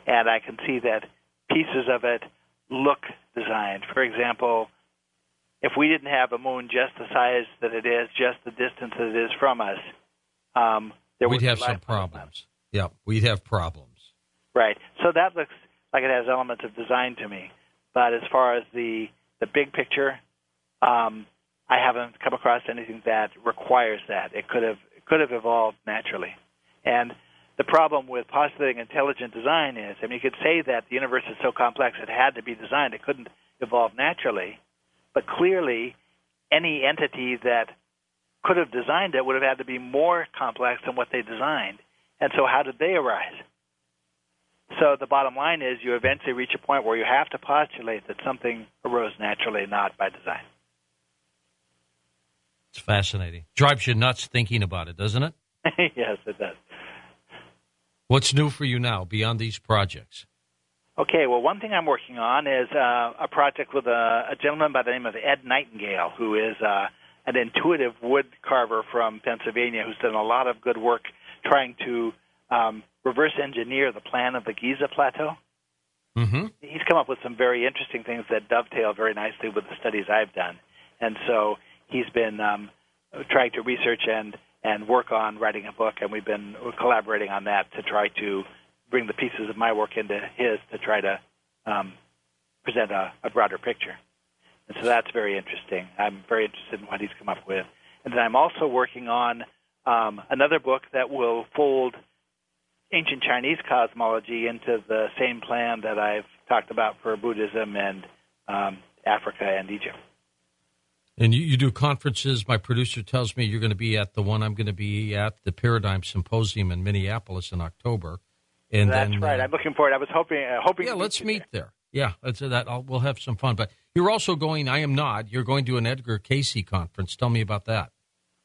And I can see that pieces of it look designed. For example, if we didn't have a moon just the size that it is, just the distance that it is from us, we'd have some problems. Yeah, we'd have problems. Right. So that looks like it has elements of design to me. But as far as the big picture, I haven't come across anything that requires that. It could have evolved naturally. And the problem with postulating intelligent design is, you could say that the universe is so complex it had to be designed. It couldn't evolve naturally. But clearly, any entity that could have designed it would have had to be more complex than what they designed. And so how did they arise? So the bottom line is you eventually reach a point where you have to postulate that something arose naturally, not by design. It's fascinating. Drives you nuts thinking about it, doesn't it? Yes, it does. What's new for you now beyond these projects? Okay, well, one thing I'm working on is a project with a gentleman by the name of Ed Nightingale, who is an intuitive wood carver from Pennsylvania who's done a lot of good work trying to reverse engineer the plan of the Giza Plateau. Mm-hmm. He's come up with some very interesting things that dovetail very nicely with the studies I've done. And so he's been trying to research and work on writing a book, and we've been collaborating on that to try to bring the pieces of my work into his to try to present a broader picture. And so that's very interesting. I'm very interested in what he's come up with. And then I'm also working on another book that will fold ancient Chinese cosmology into the same plan that I've talked about for Buddhism and Africa and Egypt. And you do conferences. My producer tells me you're going to be at the one I'm going to be at, the Paradigm Symposium in Minneapolis in October. And that's right. I'm looking forward. I was hoping. Yeah, let's meet there. Yeah, we'll have some fun. But you're also going. I am not. You're going to an Edgar Cayce conference. Tell me about that.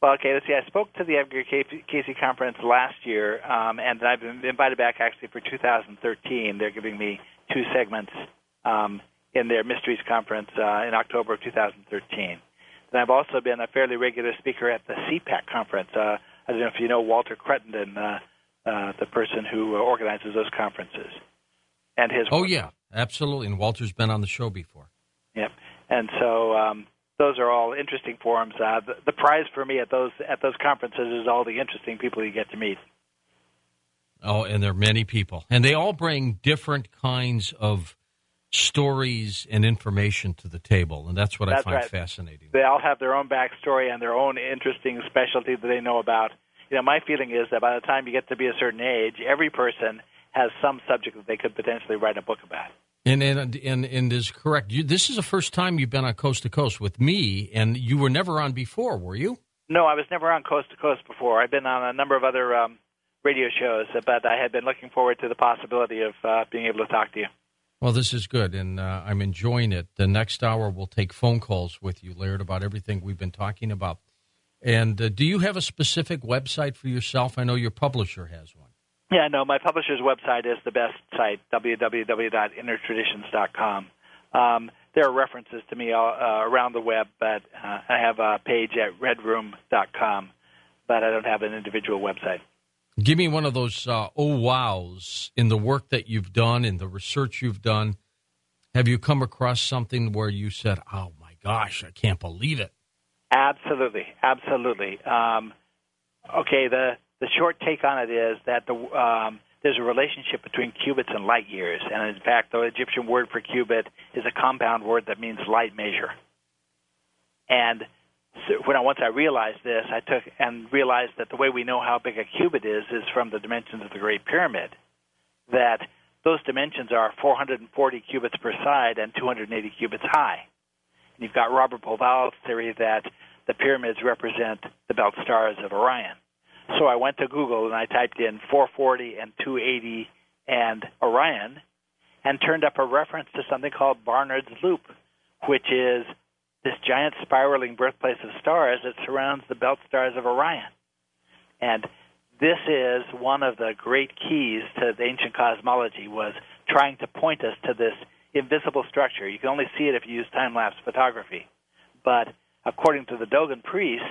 Well, okay. Let's see. I spoke to the Edgar Cayce conference last year, and I've been invited back actually for 2013. They're giving me 2 segments in their Mysteries conference in October of 2013. And I've also been a fairly regular speaker at the CPAC conference. I don't know if you know Walter Cruttenden, the person who organizes those conferences. And his work. Yeah, absolutely. And Walter's been on the show before. Yep. And so those are all interesting forums. The prize for me at those conferences is all the interesting people you get to meet. Oh, and there are many people. And they all bring different kinds of stories and information to the table, and that's what I find fascinating. They all have their own backstory and their own interesting specialty that they know about. My feeling is that by the time you get to be a certain age, every person has some subject that they could potentially write a book about. And is correct. This is the first time you've been on Coast to Coast with me, and you were never on before, were you? No, I was never on Coast to Coast before. I've been on a number of other radio shows, but I had been looking forward to the possibility of being able to talk to you. Well, this is good, and I'm enjoying it. The next hour, we'll take phone calls with you, Laird, about everything we've been talking about. And do you have a specific website for yourself? I know your publisher has one. Yeah, no, my publisher's website is the best site, www.innertraditions.com. There are references to me around the web, but I have a page at redroom.com, but I don't have an individual website. Give me one of those wows in the work that you've done, in the research you've done. Have you come across something where you said, oh, my gosh, I can't believe it? Absolutely. Okay, the short take on it is that there's a relationship between qubits and light years, and in fact, the Egyptian word for qubit is a compound word that means light measure. And so once I realized this, I took and realized that the way we know how big a qubit is from the dimensions of the Great Pyramid, that those dimensions are 440 qubits per side and 280 qubits high. And you've got Robert Bauval's theory that the pyramids represent the belt stars of Orion. So I went to Google and I typed in 440 and 280 and Orion and turned up a reference to something called Barnard's Loop, which is this giant spiraling birthplace of stars that surrounds the belt stars of Orion. And this is one of the great keys to the ancient cosmology, was trying to point us to this invisible structure. You can only see it if you use time-lapse photography. But according to the Dogon priests,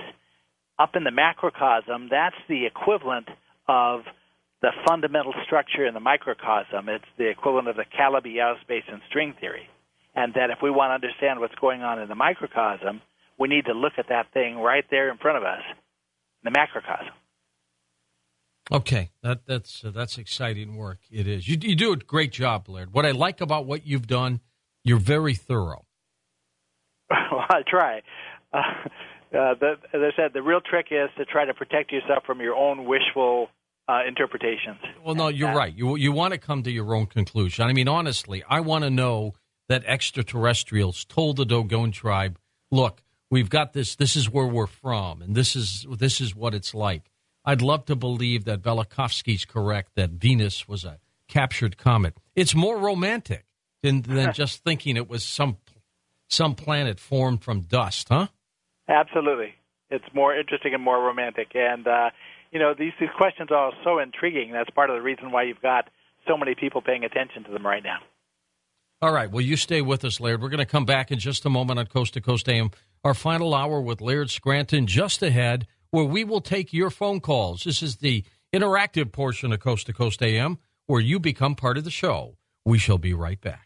up in the macrocosm, that's the equivalent of the fundamental structure in the microcosm. It's the equivalent of the Calabi space and string theory. And that if we want to understand what's going on in the microcosm, we need to look at that thing right there in front of us, the macrocosm. Okay, that's exciting work. It is. You do a great job, Laird. What I like about what you've done, you're very thorough. Well, I try. As I said, the real trick is to try to protect yourself from your own wishful interpretations. Well, no, you're right. You want to come to your own conclusion. I mean, honestly, I want to know that extraterrestrials told the Dogon tribe, look, we've got this is where we're from, and this is what it's like. I'd love to believe that Velikovsky's correct, that Venus was a captured comet. It's more romantic than just thinking it was some planet formed from dust, huh? Absolutely. It's more interesting and more romantic. And, these questions are so intriguing. That's part of the reason why you've got so many people paying attention to them right now. All right. Well, you stay with us, Laird. We're going to come back in just a moment on Coast to Coast AM. Our final hour with Laird Scranton just ahead, where we will take your phone calls. This is the interactive portion of Coast to Coast AM, where you become part of the show. We shall be right back.